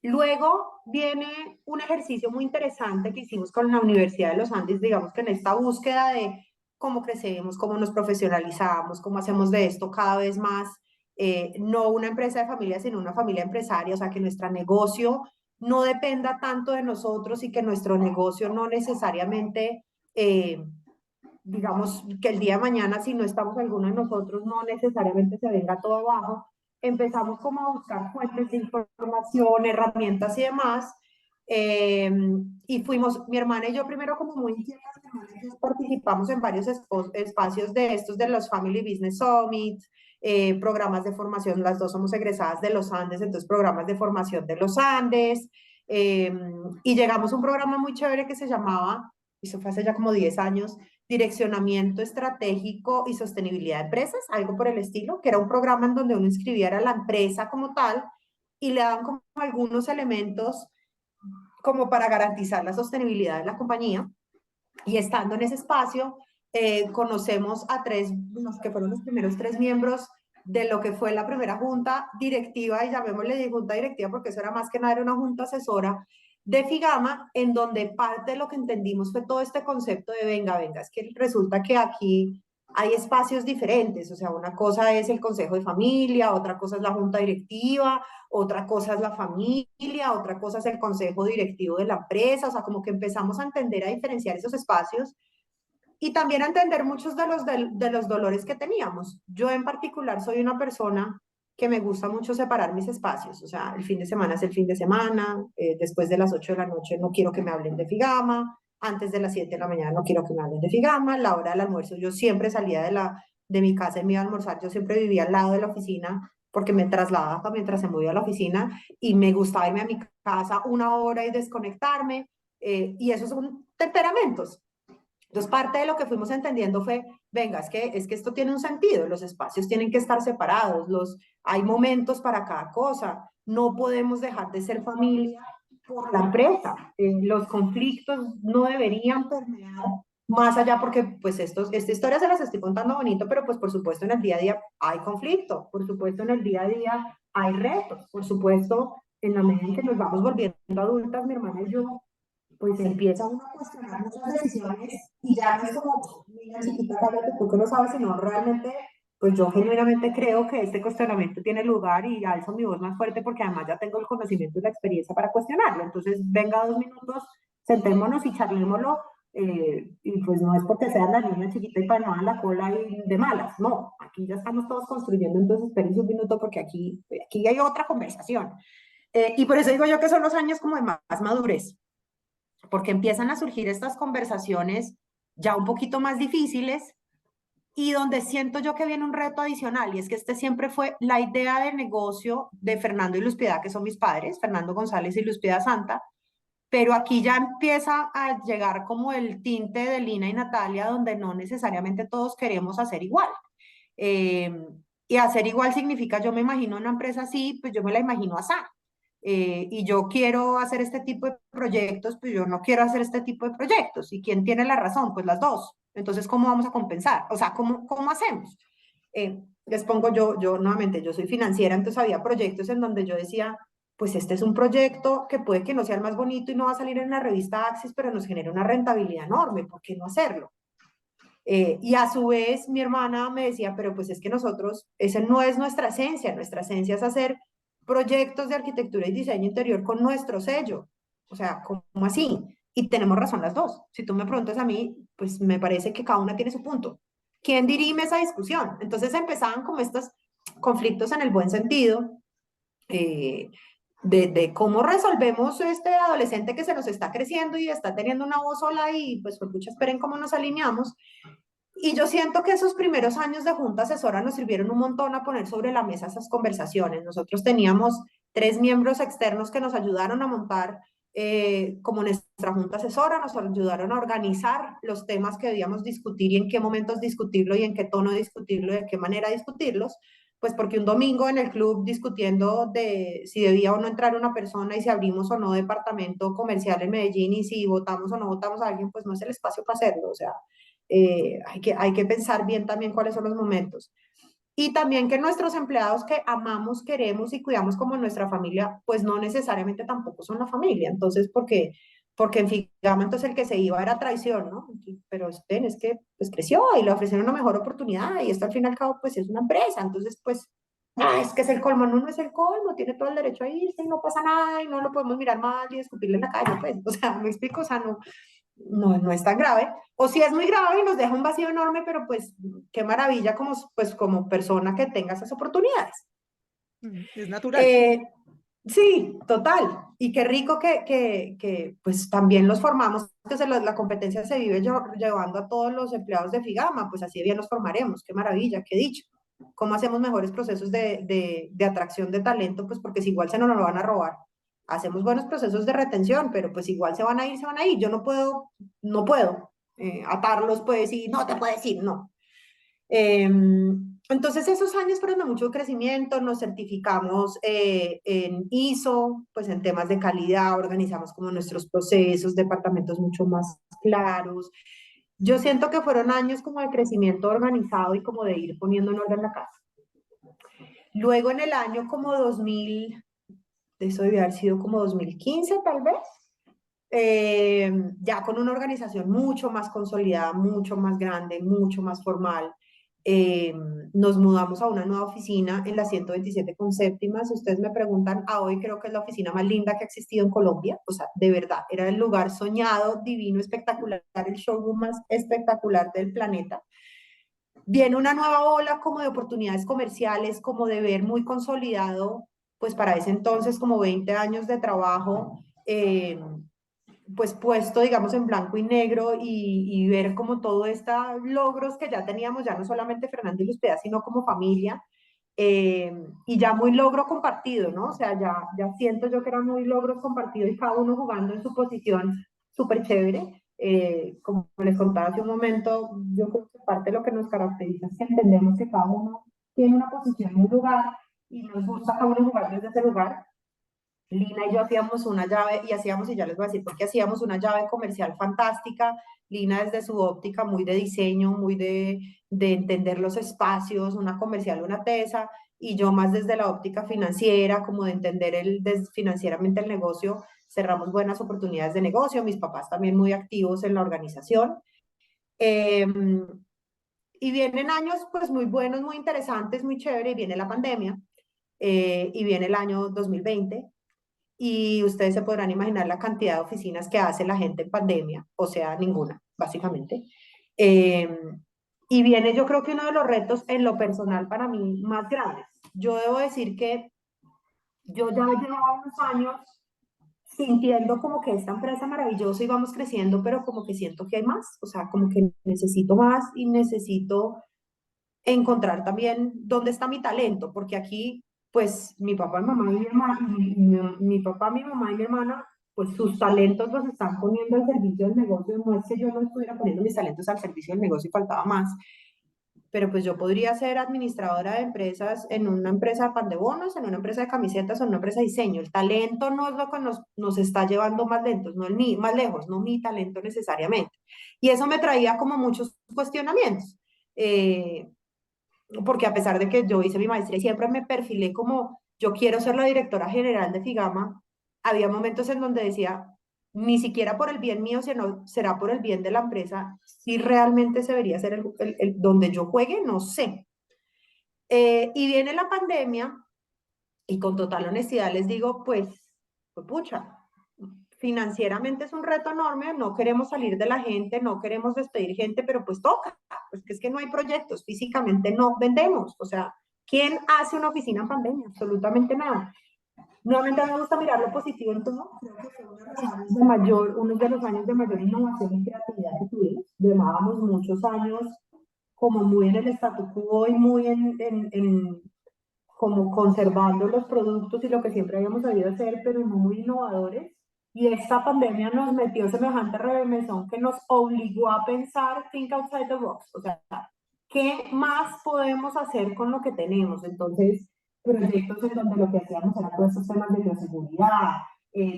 Luego viene un ejercicio muy interesante que hicimos con la Universidad de los Andes, digamos que en esta búsqueda de cómo crecemos, cómo nos profesionalizamos, cómo hacemos de esto cada vez más, no una empresa de familia, sino una familia empresaria, o sea, que nuestro negocio no dependa tanto de nosotros y que nuestro negocio no necesariamente, digamos, que el día de mañana, si no estamos alguno de nosotros, no necesariamente se venga todo abajo. Empezamos como a buscar fuentes de información, herramientas y demás, y fuimos, mi hermana y yo primero como muy inquietas, participamos en varios espacios de estos, de los Family Business Summit, programas de formación, las dos somos egresadas de los Andes, entonces programas de formación de los Andes, y llegamos a un programa muy chévere que se llamaba, eso fue hace ya como 10 años, Direccionamiento Estratégico y Sostenibilidad de Empresas, algo por el estilo, que era un programa en donde uno inscribiera a la empresa como tal y le daban como algunos elementos como para garantizar la sostenibilidad de la compañía. Y estando en ese espacio, conocemos a los que fueron los primeros 3 miembros de lo que fue la primera junta directiva, y llamémosle junta directiva porque eso era más que nada, era una junta asesora de Figama, en donde parte de lo que entendimos fue todo este concepto de venga, es que resulta que aquí hay espacios diferentes, o sea, una cosa es el consejo de familia, otra cosa es la junta directiva, otra cosa es la familia, otra cosa es el consejo directivo de la empresa, o sea, como que empezamos a entender, a diferenciar esos espacios y también a entender muchos de los dolores que teníamos. Yo en particular soy una persona que me gusta mucho separar mis espacios, o sea, el fin de semana es el fin de semana, después de las 8 de la noche no quiero que me hablen de Figama, antes de las 7 de la mañana no quiero que me hablen de Figama, la hora del almuerzo yo siempre salía de mi casa y me iba a almorzar, yo siempre vivía al lado de la oficina porque me trasladaba mientras se movía a la oficina y me gustaba irme a mi casa una hora y desconectarme, y esos son temperamentos. Entonces, parte de lo que fuimos entendiendo fue, venga, es que esto tiene un sentido, los espacios tienen que estar separados, hay momentos para cada cosa, no podemos dejar de ser familia por la empresa, los conflictos no deberían permear más allá porque pues esta historia se las estoy contando bonito, pero pues por supuesto en el día a día hay conflicto, por supuesto en el día a día hay retos, por supuesto en la medida en que nos vamos volviendo adultas, mi hermana y yo, pues empieza uno a cuestionar muchas decisiones y ya no es como, niña chiquita, cállate tú que no sabes, sino realmente, pues yo genuinamente creo que este cuestionamiento tiene lugar y alzo mi voz más fuerte porque además ya tengo el conocimiento y la experiencia para cuestionarlo. Entonces, venga 2 minutos, sentémonos y charlémoslo, y pues no es porque sea la niña chiquita y para no dar la cola y de malas, no, aquí ya estamos todos construyendo, entonces espérense un minuto porque aquí hay otra conversación. Y por eso digo yo que son los años como de más madurez, porque empiezan a surgir estas conversaciones ya un poquito más difíciles y donde siento yo que viene un reto adicional, y es que este siempre fue la idea de negocio de Fernando y Luz Piedad, que son mis padres, Fernando González y Luz Piedad Santa, pero aquí ya empieza a llegar como el tinte de Lina y Natalia, donde no necesariamente todos queremos hacer igual. Y hacer igual significa, yo me imagino una empresa así, pues yo me la imagino así. Y yo quiero hacer este tipo de proyectos, pues yo no quiero hacer este tipo de proyectos. ¿Y quién tiene la razón? Pues las dos. Entonces, ¿cómo vamos a compensar? O sea, ¿cómo hacemos? Les pongo yo nuevamente, yo soy financiera, entonces había proyectos en donde yo decía, pues este es un proyecto que puede que no sea el más bonito y no va a salir en la revista Axis, pero nos genera una rentabilidad enorme, ¿por qué no hacerlo? Y a su vez mi hermana me decía, pero pues es que nosotros, esa no es nuestra esencia es hacer proyectos de arquitectura y diseño interior con nuestro sello. O sea, ¿cómo así? Y tenemos razón las dos. Si tú me preguntas a mí, pues me parece que cada una tiene su punto. ¿Quién dirime esa discusión? Entonces empezaban como estos conflictos en el buen sentido, eh, de cómo resolvemos este adolescente que se nos está creciendo y está teniendo una voz sola y pues pucha, esperen cómo nos alineamos. Y yo siento que esos primeros años de junta asesora nos sirvieron un montón a poner sobre la mesa esas conversaciones. Nosotros teníamos 3 miembros externos que nos ayudaron a montar como nuestra junta asesora, nos ayudaron a organizar los temas que debíamos discutir y en qué momentos discutirlo y en qué tono discutirlo y de qué manera discutirlos. Pues porque un domingo en el club discutiendo de si debía o no entrar una persona y si abrimos o no departamento comercial en Medellín y si votamos o no votamos a alguien, pues no es el espacio para hacerlo. O sea, hay que pensar bien también cuáles son los momentos. Y también que nuestros empleados que amamos, queremos y cuidamos como nuestra familia, pues no necesariamente tampoco son la familia. Entonces, porque en Figama entonces el que se iba era traición, ¿no? Pero es que pues creció y le ofrecieron una mejor oportunidad y esto al fin y al cabo pues es una empresa. Entonces, pues, es que es el colmo, no, no es el colmo, tiene todo el derecho a irse y no pasa nada y no lo podemos mirar mal y escupirle en la calle, pues, o sea, me explico, o sea, no es tan grave, o si es muy grave y nos deja un vacío enorme, pero pues qué maravilla como, pues, como persona que tenga esas oportunidades. Es natural. Eh, sí, total, y qué rico que pues también los formamos, que la competencia se vive llevando a todos los empleados de Figama, pues así bien los formaremos, qué maravilla, qué dicho. ¿Cómo hacemos mejores procesos de atracción de talento? Pues porque si igual se nos lo van a robar. Hacemos buenos procesos de retención, pero pues igual se van a ir, se van a ir. Yo no puedo atarlos, pues, y no te puedes ir, no. Entonces esos años fueron de mucho crecimiento, nos certificamos en ISO, pues en temas de calidad, organizamos como nuestros procesos, departamentos mucho más claros. Yo siento que fueron años como de crecimiento organizado y como de ir poniendo en orden la casa. Luego en el año como 2000, eso debe haber sido como 2015 tal vez, ya con una organización mucho más consolidada, mucho más grande, mucho más formal. Nos mudamos a una nueva oficina en la 127 con séptima. Si ustedes me preguntan, a hoy creo que es la oficina más linda que ha existido en Colombia. O sea, de verdad, era el lugar soñado, divino, espectacular, el showroom más espectacular del planeta. Viene una nueva ola como de oportunidades comerciales, como de ver muy consolidado, pues para ese entonces como 20 años de trabajo, pues puesto, digamos, en blanco y negro y ver como todo estos logros que ya teníamos, ya no solamente Fernando y Luspea, sino como familia, y ya muy logro compartido, ¿no? O sea, ya siento yo que eran muy logros compartidos y cada uno jugando en su posición súper chévere. Como les contaba hace un momento, yo creo que parte de lo que nos caracteriza es que entendemos que cada uno tiene una posición en un lugar y nos gusta cada uno jugar desde ese lugar. Lina y yo hacíamos una llave y hacíamos, y ya les voy a decir porque hacíamos una llave comercial fantástica. Lina desde su óptica muy de diseño, muy de entender los espacios, una comercial, una tesa, y yo más desde la óptica financiera, como de entender financieramente el negocio, cerramos buenas oportunidades de negocio, mis papás también muy activos en la organización. Y vienen años pues muy buenos, muy interesantes, muy chévere, y viene la pandemia, y viene el año 2020 y ustedes se podrán imaginar la cantidad de oficinas que hace la gente en pandemia, o sea, ninguna, básicamente. Eh, y viene yo creo que uno de los retos en lo personal para mí más grandes. Yo debo decir que yo ya llevaba unos años sintiendo como que esta empresa maravillosa y vamos creciendo, pero como que siento que hay más, o sea, como que necesito más y necesito encontrar también dónde está mi talento, porque aquí, pues, mi papá, mi mamá y mi hermana, mi papá, mi mamá y mi hermana, pues sus talentos los están poniendo al servicio del negocio. No es que yo no estuviera poniendo mis talentos al servicio del negocio y faltaba más, pero pues yo podría ser administradora de empresas en una empresa de pan de bonos, en una empresa de camisetas o en una empresa de diseño. El talento no es lo que nos está llevando más lentos, no más lejos, no mi talento necesariamente. Y eso me traía como muchos cuestionamientos, porque a pesar de que yo hice mi maestría y siempre me perfilé como yo quiero ser la directora general de Figama, había momentos en donde decía, ni siquiera por el bien mío, sino será por el bien de la empresa, si realmente se debería ser donde yo juegue, no sé. Y viene la pandemia y con total honestidad les digo, pues pucha, financieramente es un reto enorme, no queremos salir de la gente, no queremos despedir gente, pero pues toca, pues que es que no hay proyectos, físicamente no vendemos, o sea, ¿quién hace una oficina en pandemia? Absolutamente nada. Nuevamente me gusta mirar lo positivo en todo. Creo que fue uno de los años de mayor innovación y creatividad que tuvimos. Llevábamos muchos años como muy en el statu quo y muy como conservando los productos y lo que siempre habíamos sabido hacer, pero no muy innovadores. Y esta pandemia nos metió semejante remesón que nos obligó a pensar, think outside the box. O sea, ¿qué más podemos hacer con lo que tenemos? Entonces, proyectos en donde lo que hacíamos era todos esos temas de bioseguridad,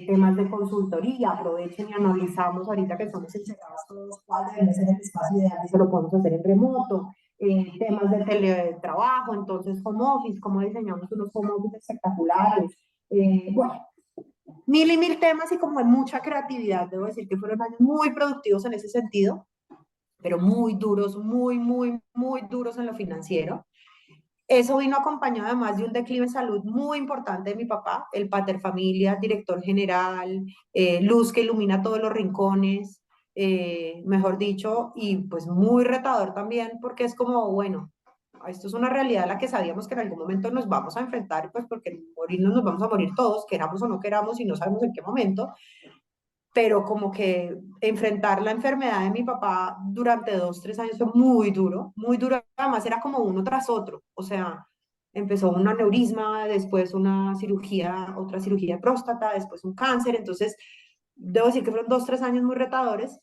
temas de consultoría, aprovechen y analizamos ahorita que estamos encerrados todos, cuál debe ser el espacio ideal y se lo podemos hacer en remoto, temas de teletrabajo, entonces home office, cómo diseñamos unos home office espectaculares, bueno, mil y mil temas y como hay mucha creatividad, debo decir que fueron años muy productivos en ese sentido, pero muy duros, muy duros en lo financiero. Eso vino acompañado además de un declive en salud muy importante de mi papá, el pater familia, director general, luz que ilumina todos los rincones, mejor dicho, y pues muy retador también porque es como, bueno, esto es una realidad a la que sabíamos que en algún momento nos vamos a enfrentar, pues porque morirnos nos vamos a morir todos, queramos o no queramos y no sabemos en qué momento, pero como que enfrentar la enfermedad de mi papá durante 2, 3 años fue muy duro, además era como uno tras otro, o sea, empezó un aneurisma, después una cirugía, otra cirugía de próstata, después un cáncer, entonces debo decir que fueron 2, 3 años muy retadores,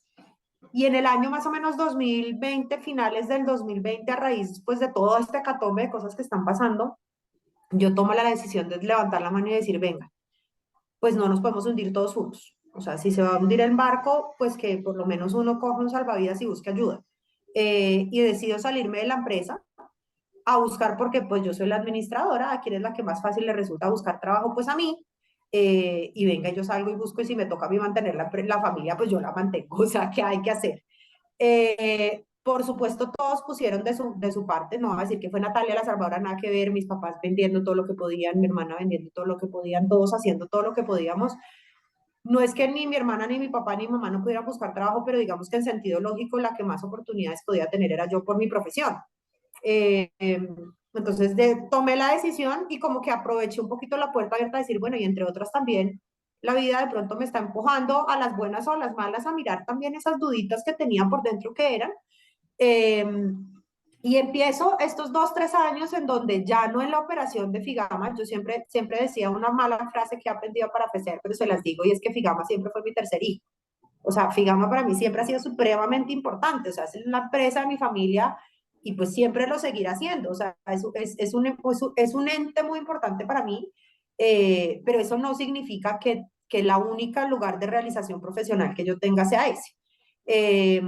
y en el año más o menos 2020, finales del 2020, a raíz pues de todo este hecatombe de cosas que están pasando, yo tomo la decisión de levantar la mano y decir, venga, pues no nos podemos hundir todos juntos. O sea, si se va a hundir el barco, pues que por lo menos uno coja un salvavidas y busque ayuda. Y decido salirme de la empresa a buscar, porque pues yo soy la administradora, a quien es la que más fácil le resulta buscar trabajo, pues a mí. Y venga, yo salgo y busco, y si me toca a mí mantener la familia, pues yo la mantengo. O sea, ¿qué hay que hacer? Por supuesto, todos pusieron de su parte, no voy a decir que fue Natalia la salvadora, nada que ver, mis papás vendiendo todo lo que podían, mi hermana vendiendo todo lo que podían, todos haciendo todo lo que podíamos. No es que ni mi hermana, ni mi papá, ni mi mamá no pudieran buscar trabajo, pero digamos que en sentido lógico la que más oportunidades podía tener era yo por mi profesión. Eh, entonces tomé la decisión y como que aproveché un poquito la puerta abierta a decir, bueno, y entre otras también, la vida de pronto me está empujando a las buenas o a las malas a mirar también esas duditas que tenía por dentro que eran. Eh, y empiezo estos 2, 3 años en donde ya no en la operación de Figama, yo siempre decía una mala frase que he aprendido para ofrecer, pero se las digo, y es que Figama siempre fue mi tercer hijo. O sea, Figama para mí siempre ha sido supremamente importante, o sea, es la empresa de mi familia y pues siempre lo seguirá siendo, o sea, es un ente muy importante para mí, pero eso no significa que la única lugar de realización profesional que yo tenga sea ese. Eh,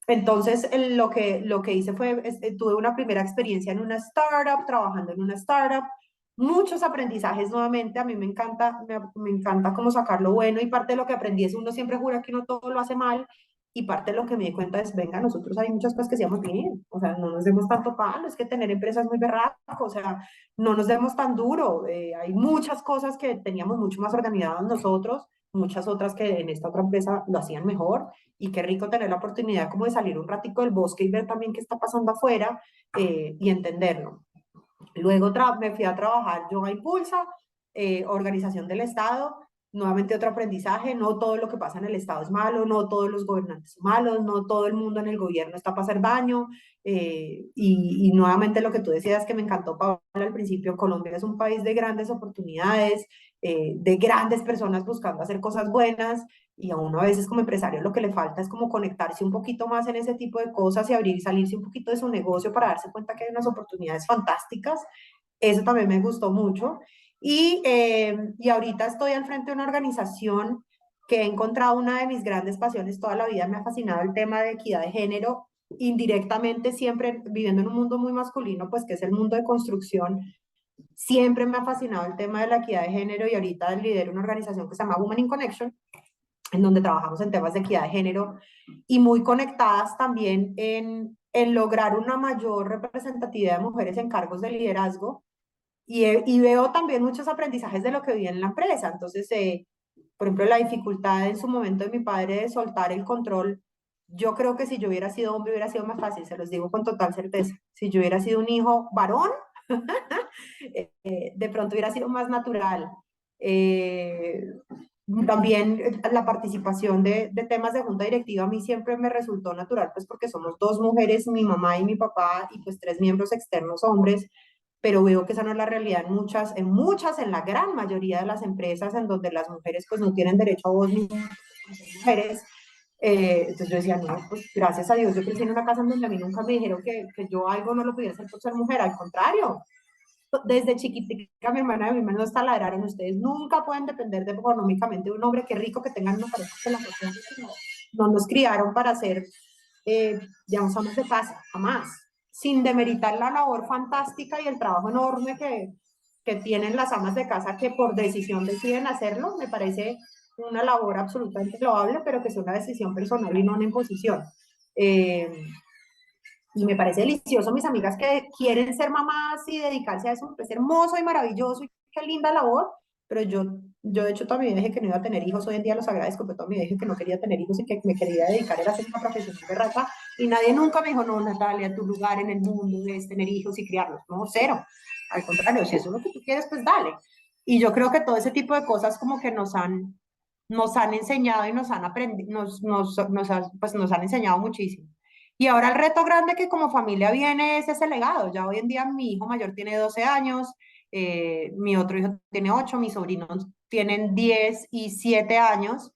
entonces, lo que hice fue, tuve una primera experiencia en una startup, trabajando en una startup, muchos aprendizajes nuevamente, a mí me encanta como sacar lo bueno, y parte de lo que aprendí es uno siempre jura que uno todo lo hace mal, y parte de lo que me di cuenta es, venga, nosotros hay muchas cosas que hacíamos bien, o sea, no nos demos tanto palo, es que tener empresas es muy berraco, o sea, no nos demos tan duro, hay muchas cosas que teníamos mucho más organizadas nosotros, muchas otras que en esta otra empresa lo hacían mejor, y qué rico tener la oportunidad como de salir un ratico del bosque y ver también qué está pasando afuera, y entenderlo. Luego me fui a trabajar yo a Impulsa, organización del Estado, nuevamente otro aprendizaje, no todo lo que pasa en el Estado es malo, no todos los gobernantes son malos, no todo el mundo en el gobierno está para hacer daño, y nuevamente lo que tú decías que me encantó, Paola, al principio, Colombia es un país de grandes oportunidades, de grandes personas buscando hacer cosas buenas, Y a uno a veces como empresario lo que le falta es como conectarse un poquito más en ese tipo de cosas y abrir y salirse un poquito de su negocio para darse cuenta que hay unas oportunidades fantásticas. Eso también me gustó mucho. Y ahorita estoy al frente de una organización que he encontrado una de mis grandes pasiones toda la vida. Me ha fascinado el tema de equidad de género, indirectamente siempre viviendo en un mundo muy masculino, pues que es el mundo de construcción. Siempre me ha fascinado el tema de la equidad de género y ahorita lidero una organización que se llama Women in Connection, en donde trabajamos en temas de equidad de género y muy conectadas también en lograr una mayor representatividad de mujeres en cargos de liderazgo y veo también muchos aprendizajes de lo que vi en la empresa. Entonces, por ejemplo, la dificultad en su momento de mi padre de soltar el control, yo creo que si yo hubiera sido hombre hubiera sido más fácil, se los digo con total certeza. Si yo hubiera sido un hijo varón, de pronto hubiera sido más natural. Eh, También la participación de temas de junta directiva a mí siempre me resultó natural, pues porque somos dos mujeres, mi mamá y mi papá, y pues tres miembros externos hombres, pero veo que esa no es la realidad en la gran mayoría de las empresas en donde las mujeres pues no tienen derecho a voz ni mujeres. Entonces yo decía, no, pues gracias a Dios, yo crecí en una casa en donde a mí nunca me dijeron que yo algo no lo pudiera hacer por ser mujer, al contrario, desde chiquitica mi hermana y mi hermano nos taladraron, ustedes nunca pueden depender económicamente de un hombre, qué rico que tengan una pareja que la sostenga, no nos criaron para ser, digamos, amas de casa, jamás, sin demeritar la labor fantástica y el trabajo enorme que tienen las amas de casa que por decisión deciden hacerlo, me parece una labor absolutamente loable, pero que es una decisión personal y no una imposición. Eh, y me parece delicioso mis amigas que quieren ser mamás y dedicarse a eso, es hermoso y maravilloso y qué linda labor, pero yo de hecho toda mi vida dije que no iba a tener hijos, hoy en día los agradezco, pero toda mi vida dije que no quería tener hijos y que me quería dedicar era a ser una profesional de raza y nadie nunca me dijo, no Natalia, tu lugar en el mundo es tener hijos y criarlos, no, cero, al contrario, si eso es lo que tú quieres, pues dale. Y yo creo que todo ese tipo de cosas como que nos han enseñado y nos han aprendido, pues nos han enseñado muchísimo. Y ahora el reto grande que como familia viene es ese legado. Ya hoy en día mi hijo mayor tiene 12 años, mi otro hijo tiene 8, mis sobrinos tienen 10 y 7 años.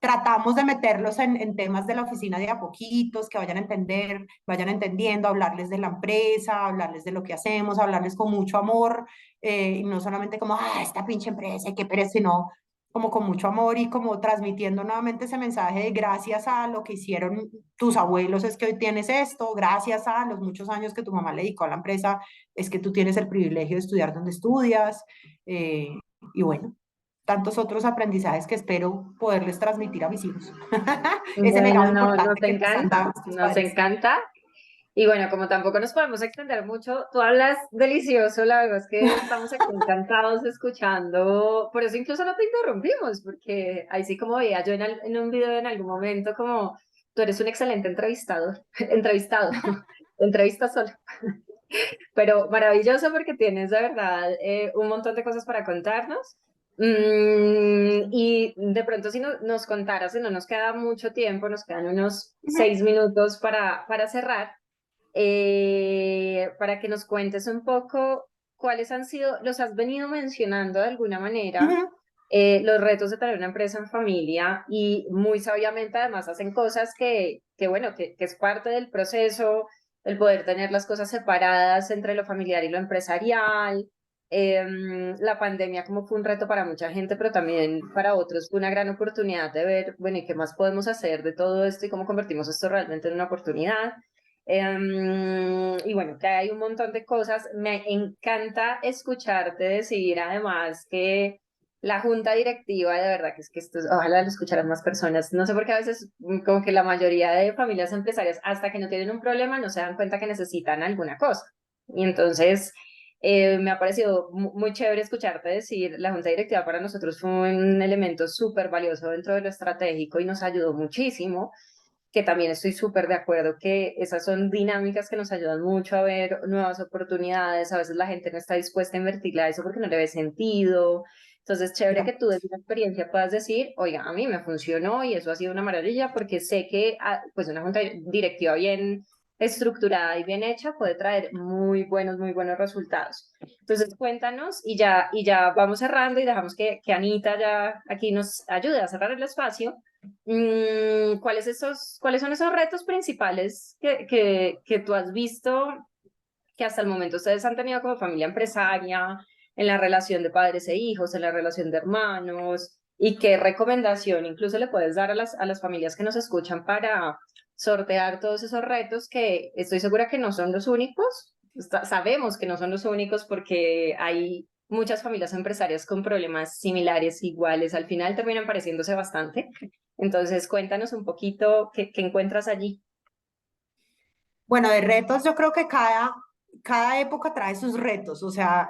Tratamos de meterlos en temas de la oficina de a poquitos, que vayan a entender, vayan entendiendo, hablarles de la empresa, hablarles de lo que hacemos, hablarles con mucho amor, y no solamente como, esta pinche empresa, qué pereza, sino como con mucho amor y como transmitiendo nuevamente ese mensaje de gracias a lo que hicieron tus abuelos es que hoy tienes esto, gracias a los muchos años que tu mamá le dedicó a la empresa es que tú tienes el privilegio de estudiar donde estudias, eh, y bueno, tantos otros aprendizajes que espero poderles transmitir a mis hijos. Ese legado Bueno, no, importante que nos han dado nuestros nos padres. encanta. Y bueno, como tampoco nos podemos extender mucho, tú hablas delicioso, la verdad es que estamos aquí encantados escuchando, por eso incluso no te interrumpimos, porque ahí sí como veía yo en un video en algún momento como tú eres un excelente entrevistador, entrevistado, entrevista solo, pero maravilloso porque tienes de verdad un montón de cosas para contarnos. Y de pronto si nos contaras, y no nos queda mucho tiempo, nos quedan unos 6 minutos para cerrar, para que nos cuentes un poco cuáles han sido, los has venido mencionando de alguna manera, Ujú. los retos de tener una empresa en familia y muy sabiamente además hacen cosas que bueno, que es parte del proceso, el poder tener las cosas separadas entre lo familiar y lo empresarial. La pandemia como fue un reto para mucha gente, pero también para otros fue una gran oportunidad de ver, bueno, ¿y qué más podemos hacer de todo esto y cómo convertimos esto realmente en una oportunidad? Y bueno, que hay un montón de cosas. Me encanta escucharte decir además que la junta directiva, de verdad, que es que esto, ojalá lo escucharan más personas. No sé por qué a veces como que la mayoría de familias empresarias, hasta que no tienen un problema, no se dan cuenta que necesitan alguna cosa. Y entonces me ha parecido muy chévere escucharte decir, la junta directiva para nosotros fue un elemento súper valioso dentro de lo estratégico y nos ayudó muchísimo, que también estoy súper de acuerdo que esas son dinámicas que nos ayudan mucho a ver nuevas oportunidades. A veces la gente no está dispuesta a invertirle a eso porque no le ve sentido. Entonces, chévere que tú desde una experiencia puedas decir, oiga, a mí me funcionó y eso ha sido una maravilla porque sé que pues una junta directiva bien estructurada y bien hecha puede traer muy buenos resultados. Entonces, cuéntanos y ya vamos cerrando y dejamos que Anita ya aquí nos ayude a cerrar el espacio. ¿Cuáles son esos retos principales que tú has visto que hasta el momento ustedes han tenido como familia empresaria, en la relación de padres e hijos, en la relación de hermanos? ¿Y qué recomendación incluso le puedes dar a las familias que nos escuchan para sortear todos esos retos que estoy segura que no son los únicos? Sabemos que no son los únicos porque hay muchas familias empresarias con problemas similares, iguales, al final terminan pareciéndose bastante. Entonces, cuéntanos un poquito qué encuentras allí. Bueno, de retos yo creo que cada época trae sus retos, o sea,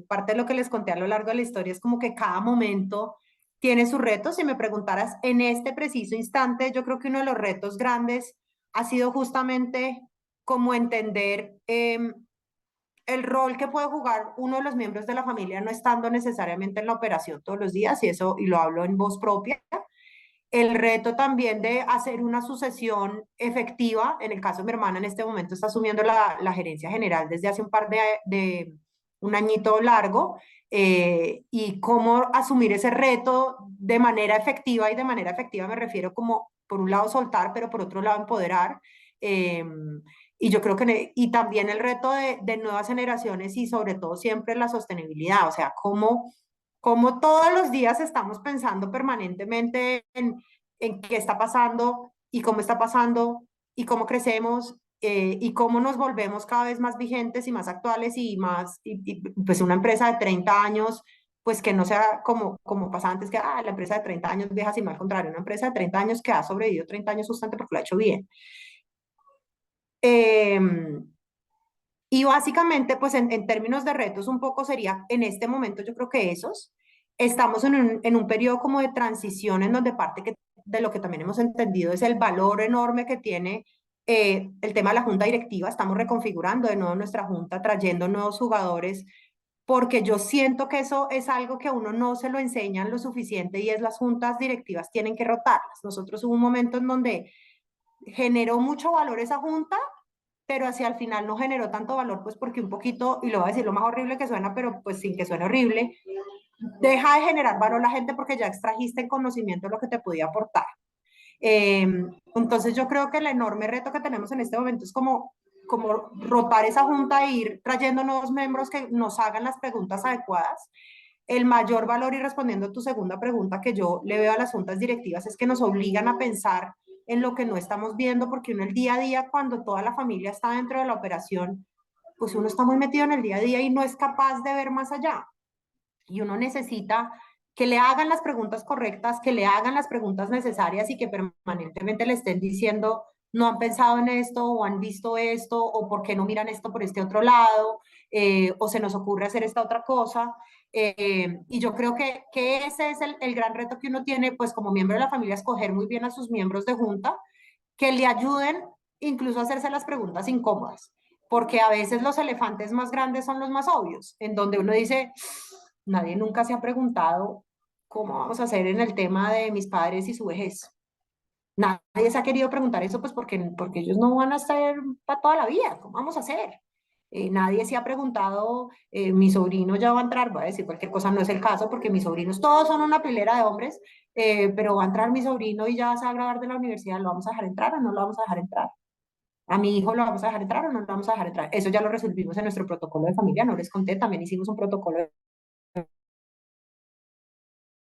parte de lo que les conté a lo largo de la historia es como que cada momento tiene sus retos. Si me preguntaras en este preciso instante, yo creo que uno de los retos grandes ha sido justamente como entender el rol que puede jugar uno de los miembros de la familia no estando necesariamente en la operación todos los días, y eso, y lo hablo en voz propia. El reto también de hacer una sucesión efectiva, en el caso de mi hermana en este momento está asumiendo la gerencia general desde hace un añito largo, y cómo asumir ese reto de manera efectiva, y de manera efectiva me refiero como por un lado soltar, pero por otro lado empoderar. eh, y yo creo que, y también el reto de nuevas generaciones y sobre todo siempre la sostenibilidad, o sea, cómo todos los días estamos pensando permanentemente en qué está pasando y cómo está pasando y cómo crecemos, y cómo nos volvemos cada vez más vigentes y más actuales y más, pues una empresa de 30 años, pues que no sea como pasaba antes, que la empresa de 30 años vieja, sino al contrario, una empresa de 30 años que ha sobrevivido 30 años justamente porque lo ha hecho bien. Eh, y básicamente, pues en términos de retos, un poco sería, en este momento yo creo que esos, estamos en un periodo como de transición en donde parte de lo que también hemos entendido es el valor enorme que tiene el tema de la junta directiva. Estamos reconfigurando de nuevo nuestra junta, trayendo nuevos jugadores, porque yo siento que eso es algo que a uno no se lo enseñan lo suficiente, y es las juntas directivas tienen que rotarlas. Nosotros hubo un momento en donde generó mucho valor esa junta, pero hacia el final no generó tanto valor, pues porque un poquito, y lo voy a decir lo más horrible que suena, pero pues sin que suene horrible, deja de generar valor la gente porque ya extrajiste en conocimiento lo que te podía aportar. Eh, entonces yo creo que el enorme reto que tenemos en este momento es como rotar esa junta e ir trayendo nuevos miembros que nos hagan las preguntas adecuadas. El mayor valor, y respondiendo a tu segunda pregunta que yo le veo a las juntas directivas, es que nos obligan a pensar en lo que no estamos viendo, porque uno el día a día, cuando toda la familia está dentro de la operación, pues uno está muy metido en el día a día y no es capaz de ver más allá. Y uno necesita que le hagan las preguntas correctas, que le hagan las preguntas necesarias y que permanentemente le estén diciendo, no han pensado en esto, o han visto esto, o por qué no miran esto por este otro lado, o se nos ocurre hacer esta otra cosa. Y yo creo que ese es el gran reto que uno tiene, pues como miembro de la familia, escoger muy bien a sus miembros de junta, que le ayuden incluso a hacerse las preguntas incómodas, porque a veces los elefantes más grandes son los más obvios, en donde uno dice, nadie nunca se ha preguntado cómo vamos a hacer en el tema de mis padres y su vejez. Nadie se ha querido preguntar eso, pues porque ellos no van a estar para toda la vida. ¿Cómo vamos a hacer? Nadie se ha preguntado, mi sobrino ya va a entrar, voy a decir cualquier cosa, no es el caso, porque mis sobrinos todos son una pilera de hombres, pero va a entrar mi sobrino y ya se va a graduar de la universidad, ¿lo vamos a dejar entrar o no lo vamos a dejar entrar? ¿A mi hijo lo vamos a dejar entrar o no lo vamos a dejar entrar? Eso ya lo resolvimos en nuestro protocolo de familia, no les conté, también hicimos un protocolo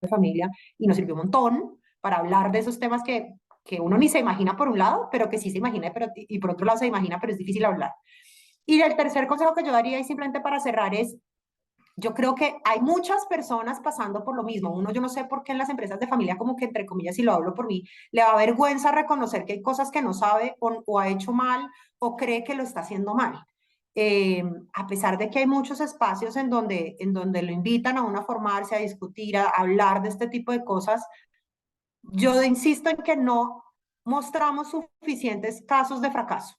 de familia y nos sirvió un montón para hablar de esos temas que uno ni se imagina por un lado, pero que sí se imagina, pero, y por otro lado se imagina, pero es difícil hablar. Y el tercer consejo que yo daría, y simplemente para cerrar, es, yo creo que hay muchas personas pasando por lo mismo. Uno, yo no sé por qué en las empresas de familia, como que entre comillas, si lo hablo por mí, le da vergüenza reconocer que hay cosas que no sabe o ha hecho mal o cree que lo está haciendo mal. A pesar de que hay muchos espacios en donde lo invitan a uno a formarse, a discutir, a hablar de este tipo de cosas, yo insisto en que no mostramos suficientes casos de fracaso.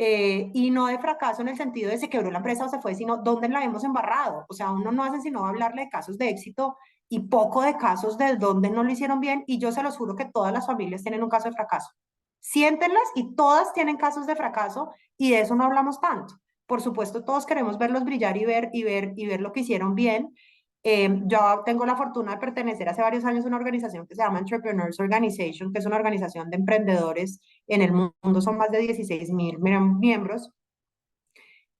Y no de fracaso en el sentido de se quebró la empresa o se fue, sino dónde la hemos embarrado. O sea, uno no hace sino hablarle de casos de éxito y poco de casos de dónde no lo hicieron bien. Y yo se los juro que todas las familias tienen un caso de fracaso. Siéntenlas y todas tienen casos de fracaso, y de eso no hablamos tanto. Por supuesto, todos queremos verlos brillar y ver lo que hicieron bien, Yo tengo la fortuna de pertenecer hace varios años a una organización que se llama Entrepreneurs Organization, que es una organización de emprendedores en el mundo, son más de 16.000 miembros,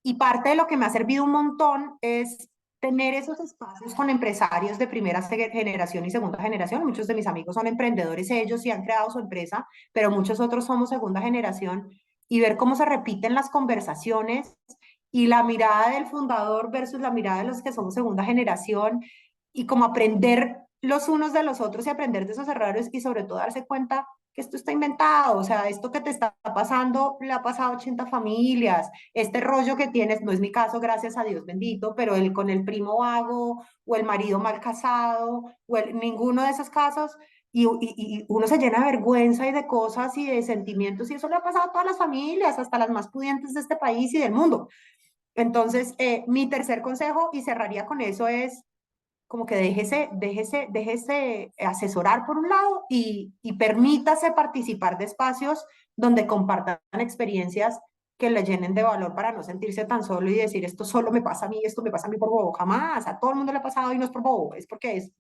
y parte de lo que me ha servido un montón es tener esos espacios con empresarios de primera generación y segunda generación. Muchos de mis amigos son emprendedores ellos y han creado su empresa, pero muchos otros somos segunda generación, y ver cómo se repiten las conversaciones y la mirada del fundador versus la mirada de los que somos segunda generación, y como aprender los unos de los otros y aprender de esos errores, y sobre todo darse cuenta que esto está inventado. O sea, esto que te está pasando le ha pasado a 80 familias. Este rollo que tienes, no es mi caso, gracias a Dios bendito, pero el con el primo vago o el marido mal casado o ninguno de esos casos, y uno se llena de vergüenza y de cosas y de sentimientos, y eso le ha pasado a todas las familias, hasta las más pudientes de este país y del mundo. Entonces, mi tercer consejo, y cerraría con eso, es como que déjese asesorar por un lado, y permítase participar de espacios donde compartan experiencias que le llenen de valor, para no sentirse tan solo y decir, esto solo me pasa a mí, esto me pasa a mí por bobo. Jamás, a todo el mundo le ha pasado, y no es por bobo, es porque es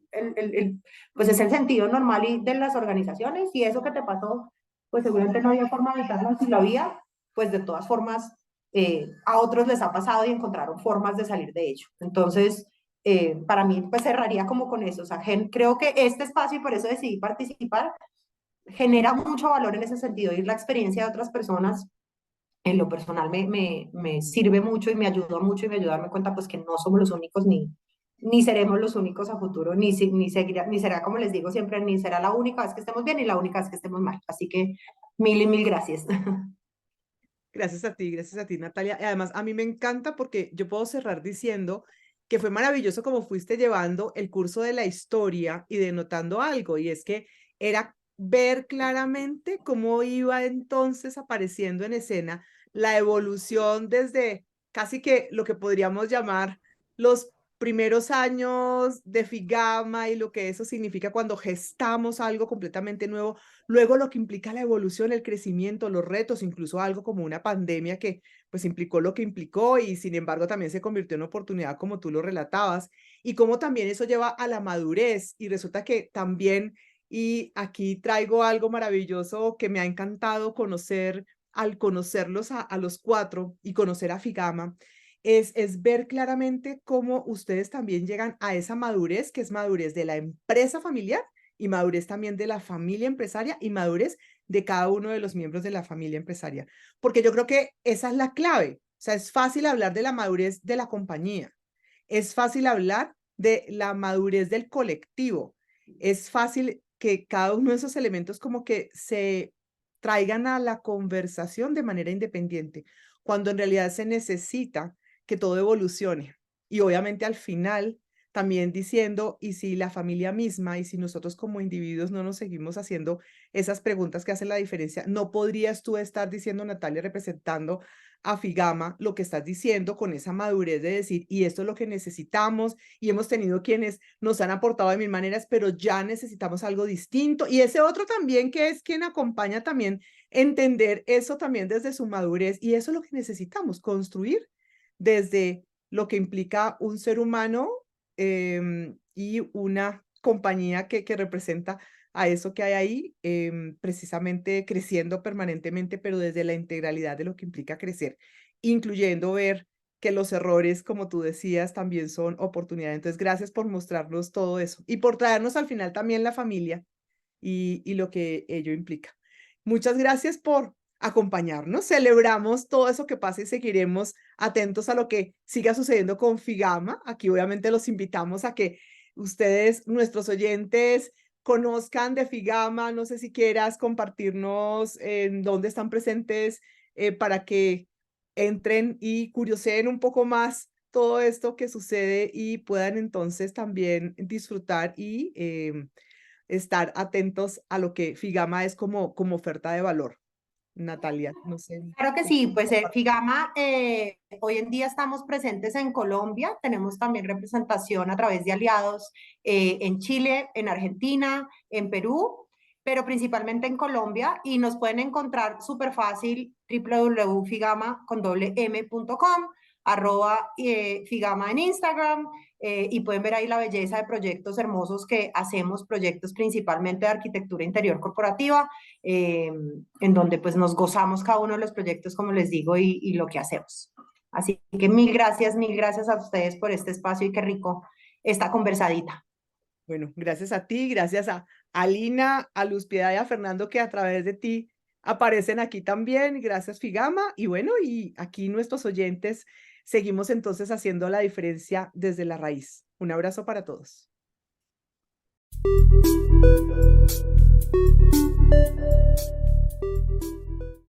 pues es el sentido normal y de las organizaciones, y eso que te pasó, pues seguramente no había forma de evitarlo. Si lo había, pues de todas formas, a otros les ha pasado y encontraron formas de salir de ello. Entonces, para mí, pues cerraría como con eso. O sea, creo que este espacio, y por eso decidí participar, genera mucho valor en ese sentido, y la experiencia de otras personas en lo personal me sirve mucho y me ayuda mucho, y me ayuda a darme cuenta pues que no somos los únicos, ni seremos los únicos a futuro, ni será, como les digo siempre, ni será la única vez que estemos bien y la única vez que estemos mal. Así que mil y mil gracias. Gracias a ti, Natalia. Y además, a mí me encanta porque yo puedo cerrar diciendo que fue maravilloso como fuiste llevando el curso de la historia y denotando algo, y es que era ver claramente cómo iba entonces apareciendo en escena la evolución desde casi que lo que podríamos llamar los primeros años de Figama, y lo que eso significa cuando gestamos algo completamente nuevo. Luego lo que implica la evolución, el crecimiento, los retos, incluso algo como una pandemia que pues implicó lo que implicó, y sin embargo también se convirtió en oportunidad como tú lo relatabas, y cómo también eso lleva a la madurez. Y resulta que también, y aquí traigo algo maravilloso que me ha encantado conocer al conocerlos a los cuatro y conocer a Figama, es ver claramente cómo ustedes también llegan a esa madurez, que es madurez de la empresa familiar, y madurez también de la familia empresaria, y madurez de cada uno de los miembros de la familia empresaria. Porque yo creo que esa es la clave. O sea, es fácil hablar de la madurez de la compañía, es fácil hablar de la madurez del colectivo, es fácil que cada uno de esos elementos como que se traigan a la conversación de manera independiente, cuando en realidad se necesita que todo evolucione. Y obviamente al final también diciendo, y si la familia misma, y si nosotros como individuos no nos seguimos haciendo esas preguntas que hacen la diferencia, no podrías tú estar diciendo, Natalia, representando a Figama, lo que estás diciendo con esa madurez de decir, y esto es lo que necesitamos, y hemos tenido quienes nos han aportado de mil maneras, pero ya necesitamos algo distinto. Y ese otro también, que es quien acompaña también, entender eso también desde su madurez, y eso es lo que necesitamos, construir desde lo que implica un ser humano, y una compañía que representa a eso que hay ahí, precisamente creciendo permanentemente, pero desde la integralidad de lo que implica crecer, incluyendo ver que los errores, como tú decías, también son oportunidades. Entonces, gracias por mostrarnos todo eso y por traernos al final también la familia y lo que ello implica. Muchas gracias por acompañarnos. Celebramos todo eso que pasa y seguiremos atentos a lo que siga sucediendo con Figama. Aquí obviamente los invitamos a que ustedes, nuestros oyentes, conozcan de Figama. No sé si quieras compartirnos en dónde están presentes, para que entren y curioseen un poco más todo esto que sucede y puedan entonces también disfrutar y estar atentos a lo que Figama es como oferta de valor. Natalia, no sé. Claro que sí, pues Figama, hoy en día estamos presentes en Colombia, tenemos también representación a través de aliados en Chile, en Argentina, en Perú, pero principalmente en Colombia, y nos pueden encontrar súper fácil www.figama.com. @Figama en Instagram, y pueden ver ahí la belleza de proyectos hermosos que hacemos, proyectos principalmente de arquitectura interior corporativa, en donde pues nos gozamos cada uno de los proyectos, como les digo, y lo que hacemos. Así que mil gracias a ustedes por este espacio y qué rico esta conversadita. Bueno, gracias a ti, gracias a Lina, a Luz Piedad y a Fernando que a través de ti aparecen aquí también. Gracias, Figama. Y bueno, y aquí nuestros oyentes seguimos entonces haciendo la diferencia desde la raíz. Un abrazo para todos.